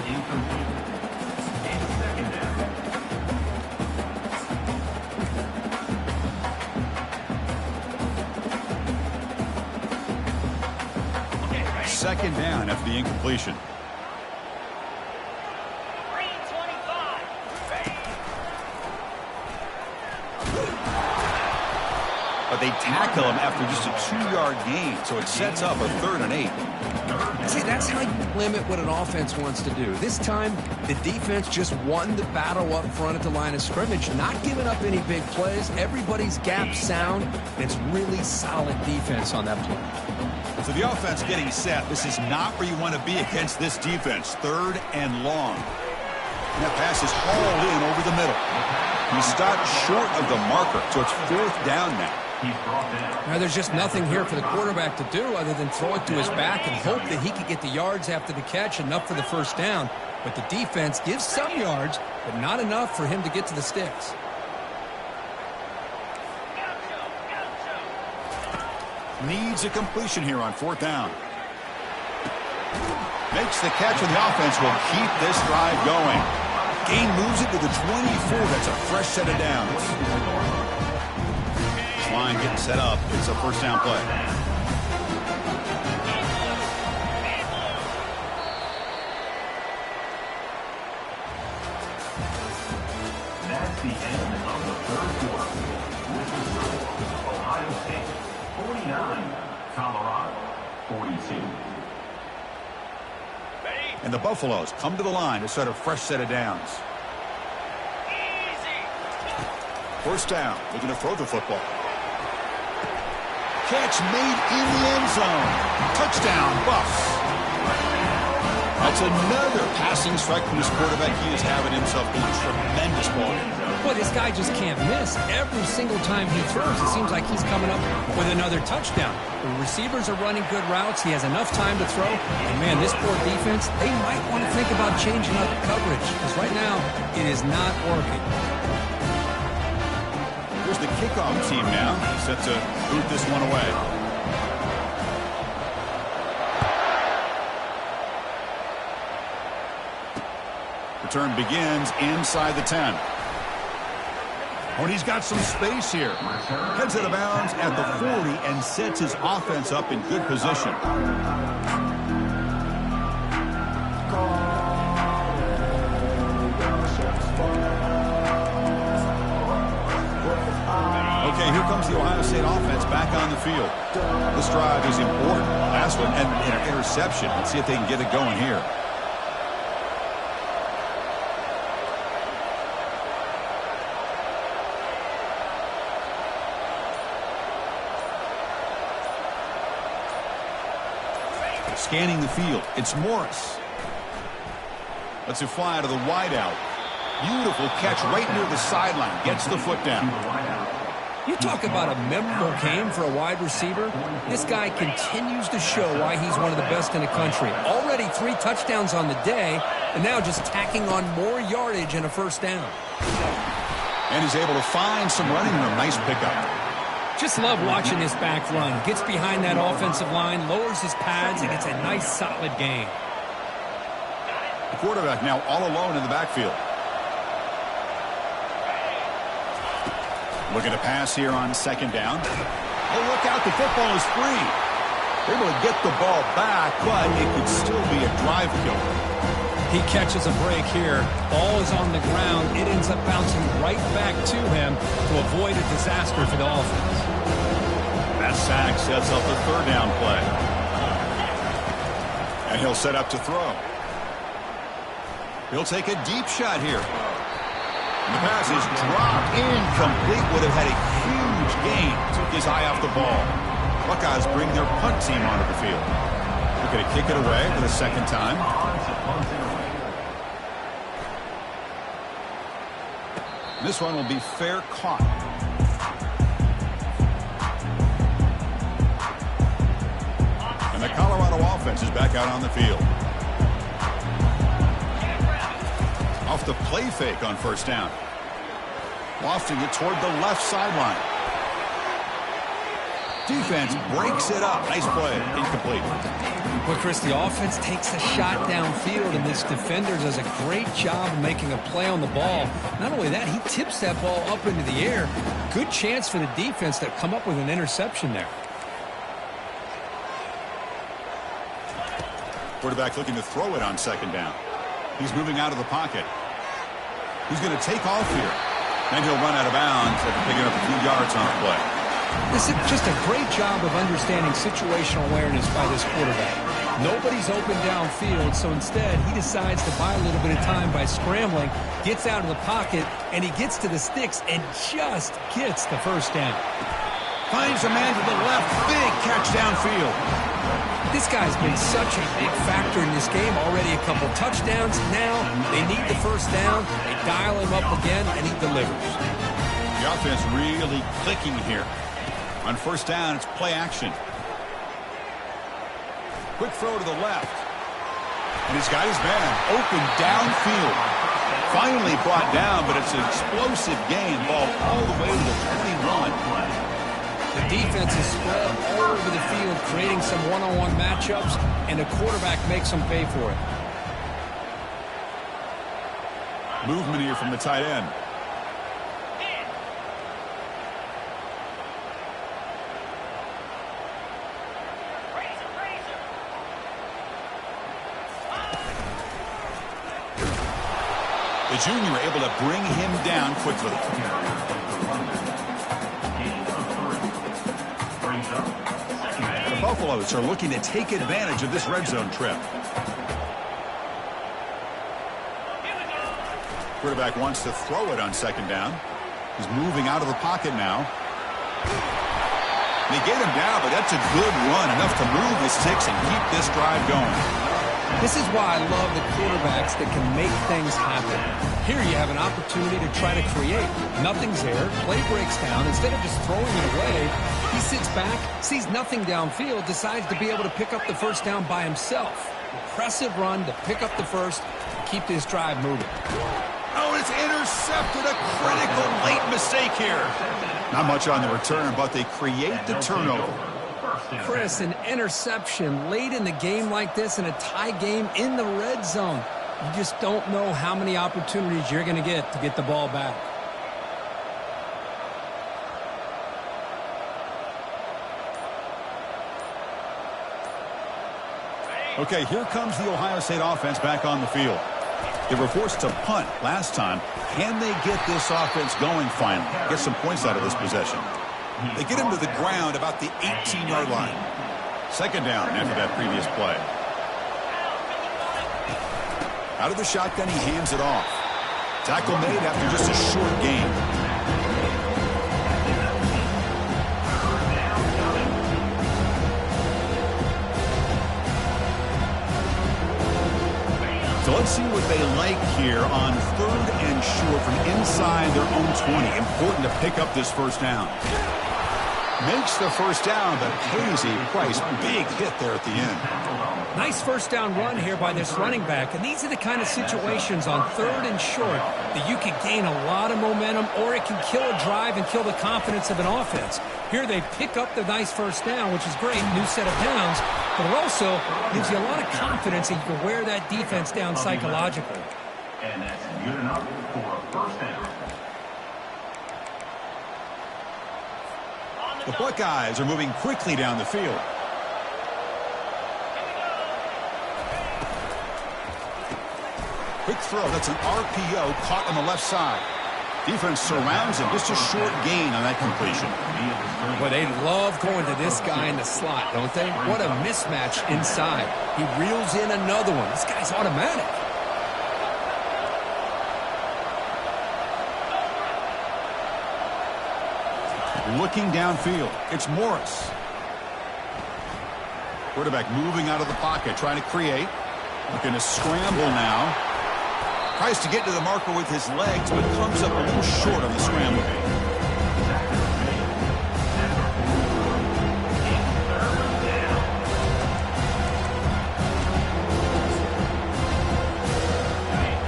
Second down after the incompletion. But they tackle him after just a 2-yard gain, so it sets up a 3rd and 8. See, that's how you limit what an offense wants to do. This time, the defense just won the battle up front at the line of scrimmage, not giving up any big plays. Everybody's gap sound. It's really solid defense on that play. So the offense getting set. This is not where you want to be against this defense. 3rd and long. And that pass is hauled in over the middle. He stopped short of the marker, so it's 4th down now. Now, there's just nothing here for the quarterback to do other than throw it to his back and hope that he could get the yards after the catch, enough for the first down. But the defense gives some yards, but not enough for him to get to the sticks. Needs a completion here on 4th down. Makes the catch, and the offense will keep this drive going. Gain moves it to the 24. That's a fresh set of downs. Line getting set up. It's a first down play. That's the end of the 3rd Ohio State. 49, Colorado. 42. And the Buffaloes come to the line to start a fresh set of downs. First down, looking to throw the football. Catch made in the end zone. Touchdown, Buffs. That's another passing strike from this quarterback. He is having himself a tremendous ball game. Boy, this guy just can't miss. Every single time he throws, it seems like he's coming up with another touchdown. The receivers are running good routes. He has enough time to throw. And, man, this poor defense, they might want to think about changing up coverage because right now it is not working. Here's the kickoff team now, set to boot this one away. Return begins inside the 10. Oh, and he's got some space here. Heads out of bounds at the 40 and sets his offense up in good position. Okay, here comes the Ohio State offense back on the field. This drive is important. Last one, and an interception. Let's see if they can get it going here. Scanning the field. It's Morris. Lets it fly to the wideout. Beautiful catch right near the sideline. Gets the foot down. You talk about a memorable game for a wide receiver. This guy continues to show why he's one of the best in the country. Already 3 touchdowns on the day, and now just tacking on more yardage and a first down. And he's able to find some running room. Nice pickup. Just love watching this back run. Gets behind that offensive line, lowers his pads, and it's a nice, solid gain. The quarterback now all alone in the backfield. Looking to pass here on second down. Oh, look out. The football is free. Able to get the ball back, but it could still be a drive killer. He catches a break here. Ball is on the ground. It ends up bouncing right back to him to avoid a disaster for the offense. That sack sets up the third down play. And he'll set up to throw. He'll take a deep shot here. And the pass is dropped incomplete. Would have had a huge gain. Took his eye off the ball. Buckeyes bring their punt team onto the field. They're going to kick it away for the second time. This one will be fair caught. And the Colorado offense is back out on the field. Off the play fake on first down. Lofting it toward the left sideline. Defense breaks it up. Nice play. Incomplete. Well, Chris, the offense takes a shot downfield, and this defender does a great job of making a play on the ball. Not only that, he tips that ball up into the air. Good chance for the defense to come up with an interception there. Quarterback looking to throw it on second down. He's moving out of the pocket. He's going to take off here. Then he'll run out of bounds after picking up a few yards on the play. This is just a great job of understanding situational awareness by this quarterback. Nobody's open downfield, so instead he decides to buy a little bit of time by scrambling, gets out of the pocket, and he gets to the sticks and just gets the first down. Finds a man to the left. Big catch downfield. This guy's been such a big factor in this game. Already a couple touchdowns. Now they need the first down. They dial him up again, and he delivers. The offense really clicking here. On first down, it's play action. Quick throw to the left. And he's got his man open downfield. Finally brought down, but it's an explosive gain. Ball all the way to the 21. The defense is spread all over the field, creating some one-on-one matchups, and the quarterback makes them pay for it. Movement here from the tight end. The junior able to bring him down quickly. Buffaloes are looking to take advantage of this red zone trip. Quarterback wants to throw it on second down. He's moving out of the pocket now. They get him down, but that's a good run, enough to move the sticks and keep this drive going. This is why I love the quarterbacks that can make things happen. Here you have an opportunity to try to create. Nothing's there. Play breaks down. Instead of just throwing it away, he sits back, sees nothing downfield, decides to be able to pick up the first down by himself. Impressive run to pick up the first, keep this drive moving. Oh, it's intercepted. A critical late mistake here. Not much on the return, but they create the turnover. Chris, an interception late in the game like this in a tie game in the red zone. You just don't know how many opportunities you're going to get the ball back. Okay, here comes the Ohio State offense back on the field. They were forced to punt last time. Can they get this offense going finally? Get some points out of this possession. They get him to the ground about the 18-yard line. Second down after that previous play. Out of the shotgun, he hands it off. Tackle made after just a short gain. So let's see what they like here on 3rd and short from inside their own 20. Important to pick up this first down. Makes the first down, but pays a price. Big hit there at the end. Nice first down run here by this running back. And these are the kind of situations on 3rd and short that you can gain a lot of momentum, or it can kill a drive and kill the confidence of an offense. Here they pick up the nice first down, which is great, new set of downs, but it also gives you a lot of confidence that you can wear that defense down psychologically. And that's good enough for a first down. The Buckeyes are moving quickly down the field. Quick throw. That's an RPO caught on the left side. Defense surrounds him. Just a short gain on that completion. Well, they love going to this guy in the slot, don't they? What a mismatch inside. He reels in another one. This guy's automatic. Looking downfield. It's Morris. Quarterback moving out of the pocket, trying to create. Looking to scramble now. Tries to get to the marker with his legs, but comes up a little short on the scramble.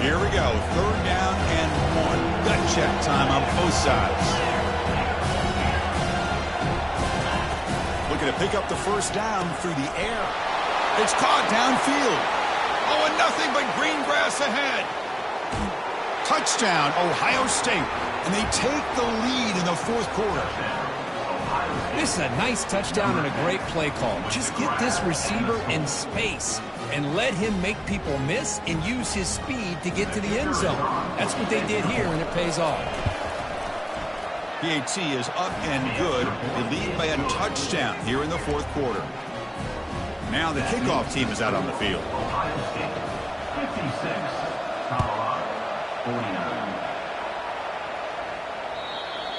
Here we go. 3rd down and 1. Gut check time on both sides. Looking to pick up the first down through the air. It's caught downfield. Oh, and nothing but green grass ahead. Touchdown, Ohio State. And they take the lead in the 4th quarter. This is a nice touchdown and a great play call. Just get this receiver in space and let him make people miss and use his speed to get to the end zone. That's what they did here, and it pays off. PAT is up and good. They lead by a touchdown here in the 4th quarter. Now the kickoff team is out on the field. Ohio State 56, Colorado 49.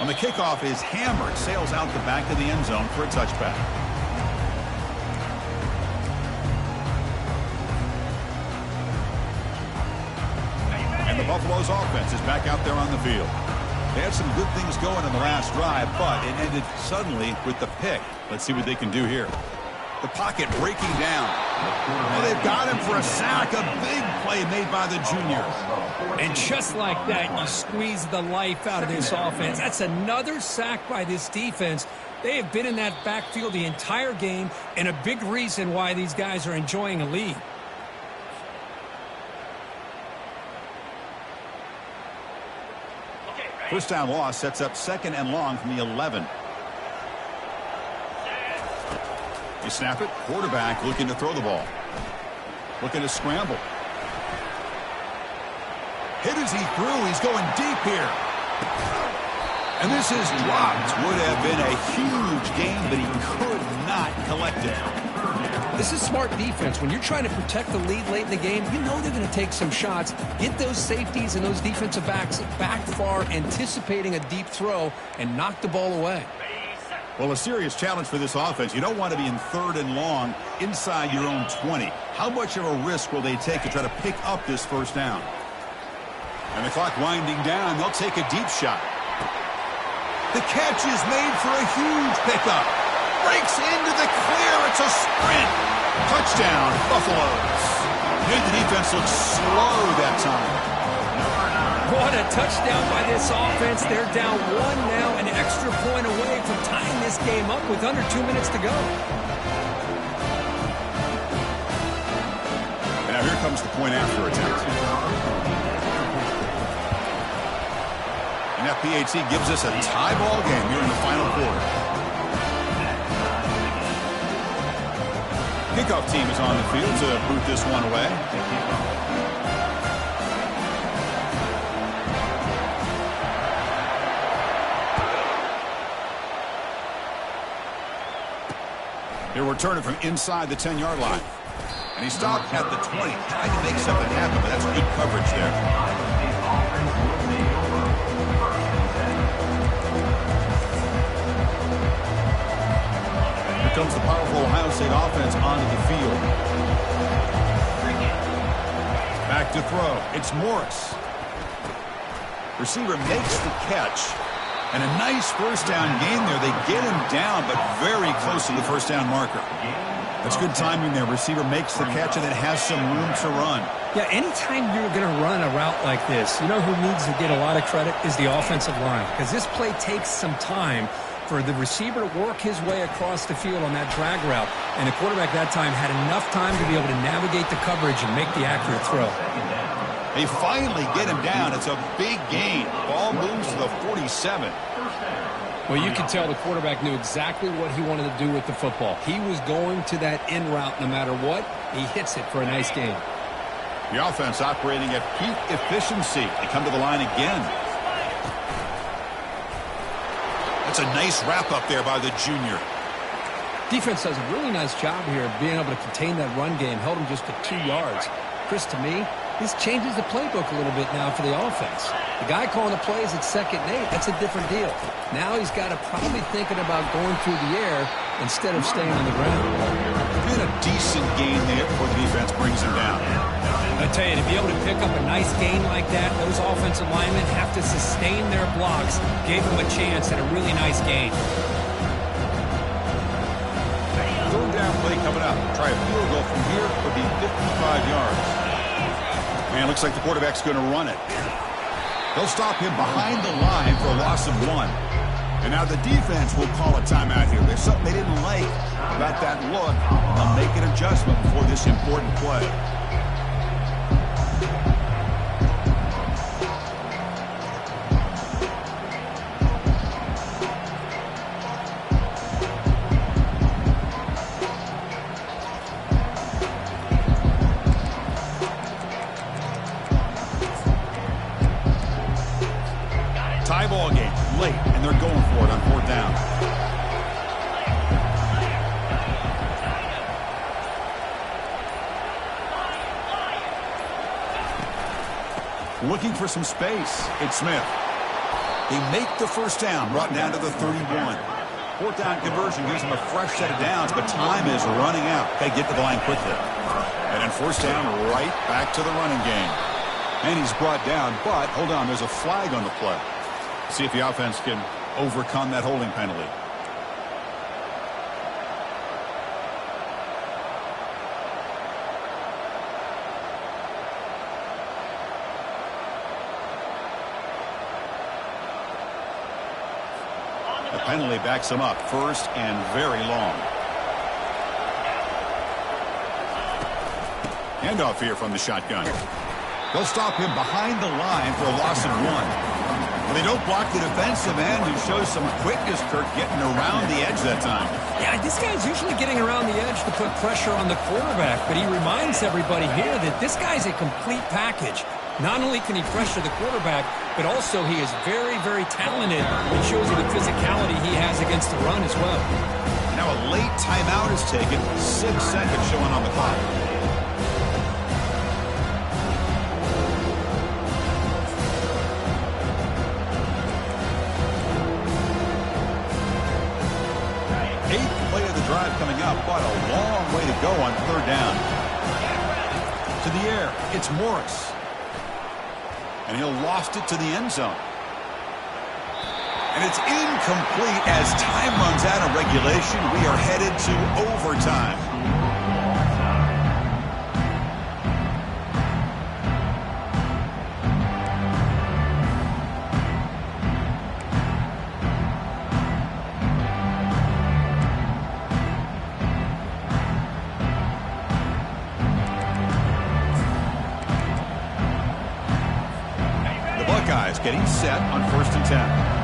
On the kickoff is hammered, sails out the back of the end zone for a touchback. And the Buffaloes offense is back out there on the field. They had some good things going in the last drive, but it ended suddenly with the pick. Let's see what they can do here. The pocket breaking down. Well, they've got him for a sack. A big play made by the junior. And just like that, you squeeze the life out of this offense. That's another sack by this defense. They have been in that backfield the entire game, and a big reason why these guys are enjoying a lead. First down loss sets up 2nd and long from the 11. You snap it. Quarterback looking to throw the ball. Looking to scramble. Hit as he threw. He's going deep here. And this is dropped. Would have been a huge gain, but he could not collect it. This is smart defense. When you're trying to protect the lead late in the game, you know they're going to take some shots, get those safeties and those defensive backs back far, anticipating a deep throw, and knock the ball away. Well, a serious challenge for this offense. You don't want to be in 3rd and long inside your own 20. How much of a risk will they take to try to pick up this first down? And the clock winding down, they'll take a deep shot. The catch is made for a huge pickup. Breaks into the clear. It's a sprint. Touchdown, Buffaloes. Made the defense look slow that time. What a touchdown by this offense. They're down 1 now, an extra point away from tying this game up with under 2 minutes to go. And now here comes the point after attempt. And that PAT gives us a tie ball game here in the final quarter. Kickoff team is on the field to boot this one away. He'll return it from inside the 10-yard line. And he stopped at the 20, trying to make something happen, but that's good coverage there. Comes the powerful Ohio State offense onto the field. Back to throw. It's Morris. Receiver makes the catch. And a nice first down gain there. They get him down, but very close to the first down marker. That's good timing there. Receiver makes the catch and then has some room to run. Yeah, anytime you're going to run a route like this, you know who needs to get a lot of credit is the offensive line. Because this play takes some time for the receiver to work his way across the field on that drag route. And the quarterback that time had enough time to be able to navigate the coverage and make the accurate throw. They finally get him down. It's a big gain. Ball moves to the 47. Well, you can tell the quarterback knew exactly what he wanted to do with the football. He was going to that in route no matter what. He hits it for a nice gain. The offense operating at peak efficiency. They come to the line again. That's a nice wrap-up there by the junior. Defense does a really nice job here of being able to contain that run game. Held him just to 2 yards. Chris, to me, this changes the playbook a little bit now for the offense. The guy calling the plays at 2nd and 8, that's a different deal. Now he's got to probably thinking about going through the air instead of staying on the ground. And a decent gain there before the defense brings him down. I tell you, to be able to pick up a nice gain like that, those offensive linemen have to sustain their blocks. Gave them a chance at a really nice gain. Third down play coming up. Try a field goal from here. Could be 55 yards. And looks like the quarterback's going to run it. They'll stop him behind the line for a loss of 1. And now the defense will call a timeout here. There's something they didn't like about that look. They'll make an adjustment before this important play. Tie ball game late, and they're going for it on 4th down. Looking for some space. It's Smith. They make the first down, brought down to the 31. 4th down conversion gives them a fresh set of downs, but time is running out. They get to the line quickly. And then 4th down, right back to the running game. And he's brought down, but hold on, there's a flag on the play. See if the offense can overcome that holding penalty. The penalty backs him up, 1st and very long. Handoff here from the shotgun. They'll stop him behind the line for a loss of 1. Well, they don't block the defensive end, who shows some quickness, Kirk, getting around the edge that time. Yeah, this guy's usually getting around the edge to put pressure on the quarterback, but he reminds everybody here that this guy's a complete package. Not only can he pressure the quarterback, but also he is very, very talented. It shows you the physicality he has against the run as well. Now a late timeout is taken, 6 seconds showing on the clock. Eighth play of the drive coming up, but a long way to go on 3rd down. To the air, it's Morris. And he'll loft it to the end zone. And it's incomplete as time runs out of regulation. We are headed to overtime. Buckeyes getting set on 1st and 10.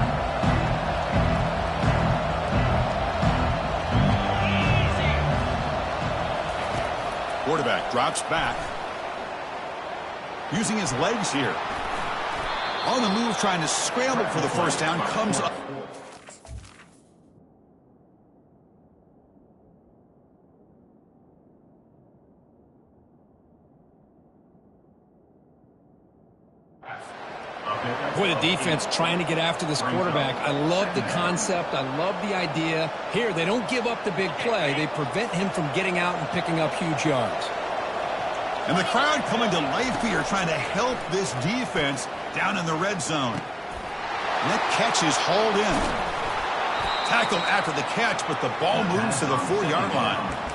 Quarterback drops back. Using his legs here. On the move, trying to scramble for the 1st down. Comes up. Boy, the defense trying to get after this quarterback. I love the concept. I love the idea. Here, they don't give up the big play. They prevent him from getting out and picking up huge yards. And the crowd coming to life here, trying to help this defense down in the red zone. And that catch is hauled in. Tackled after the catch, but the ball moves to the 4-yard line.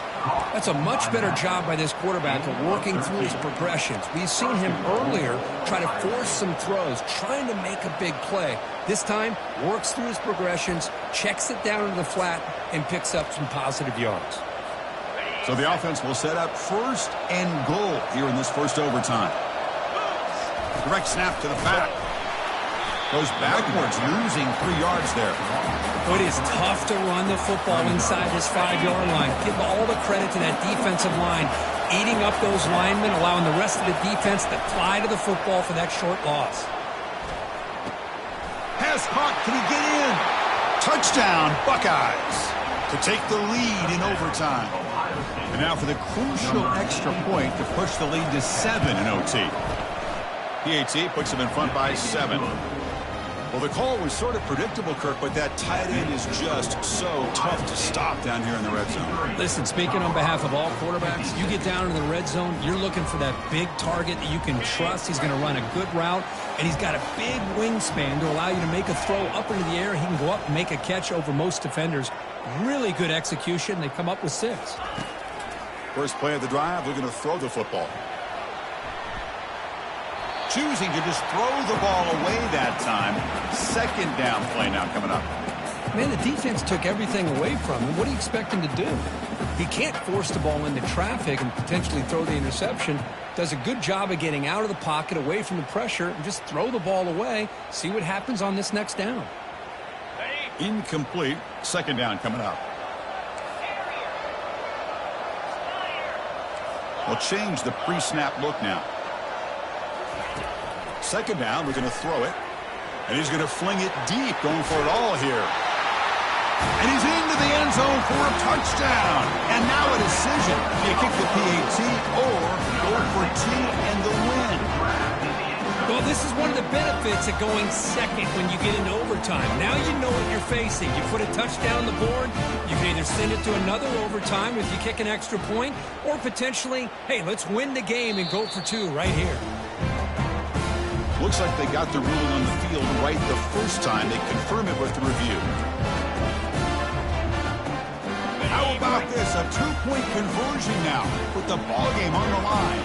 That's a much better job by this quarterback of working through his progressions. We've seen him earlier try to force some throws, trying to make a big play. This time, works through his progressions, checks it down into the flat, and picks up some positive yards. So the offense will set up 1st and goal here in this 1st overtime. Direct snap to the back. Goes backwards, losing 3 yards there. It is tough to run the football inside this 5-yard line. Give all the credit to that defensive line, eating up those linemen, allowing the rest of the defense to fly to the football for that short loss. Pass caught. Can he get in? Touchdown, Buckeyes, to take the lead in overtime. And now for the crucial extra point to push the lead to 7 in OT. PAT puts him in front by 7. Well, the call was sort of predictable, Kirk, but that tight end is just so tough to stop down here in the red zone. Listen, speaking on behalf of all quarterbacks, you get down in the red zone, you're looking for that big target that you can trust. He's going to run a good route, and he's got a big wingspan to allow you to make a throw up into the air. He can go up and make a catch over most defenders. Really good execution. They come up with 6. First play of the drive, they're going to throw the football. Choosing to just throw the ball away that time. 2nd down play now coming up. Man, the defense took everything away from him. What do you expect him to do? He can't force the ball into traffic and potentially throw the interception. Does a good job of getting out of the pocket, away from the pressure, and just throw the ball away. See what happens on this next down. Incomplete. 2nd down coming up. We'll change the pre-snap look now. 2nd down, we're going to throw it. And he's going to fling it deep, going for it all here. And he's into the end zone for a touchdown. And now a decision. Do you kick the PAT or go for 2 and the win? Well, this is one of the benefits of going second when you get into overtime. Now you know what you're facing. You put a touchdown on the board, you can either send it to another overtime if you kick an extra point, or potentially, hey, let's win the game and go for 2 right here. Looks like they got the ruling on the field right the first time. They confirm it with the review. How about this? A 2-point conversion now with the ball game on the line.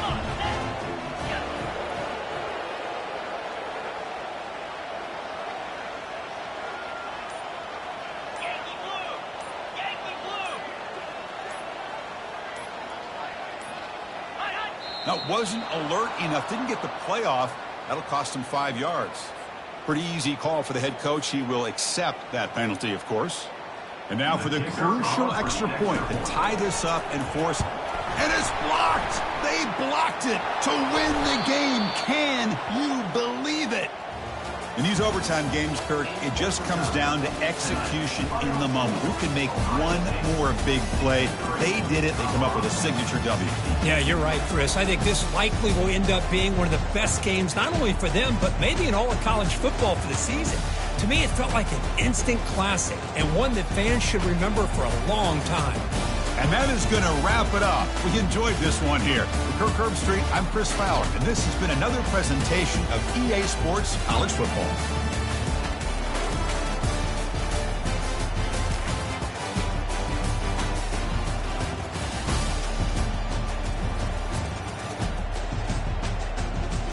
Now, wasn't alert enough. Didn't get the play off. That'll cost him 5 yards. Pretty easy call for the head coach. He will accept that penalty, of course. And now for the crucial extra point to tie this up and force. And it's blocked. They blocked it to win the game. Can you believe it? In these overtime games, Kirk, it just comes down to execution in the moment. Who can make one more big play? They did it. They come up with a signature W. Yeah, you're right, Chris. I think this likely will end up being one of the best games, not only for them, but maybe in all of college football for the season. To me, it felt like an instant classic and one that fans should remember for a long time. And that is going to wrap it up. We enjoyed this one here. For Kirk Herbstreit, I'm Chris Fowler, and this has been another presentation of EA Sports College Football.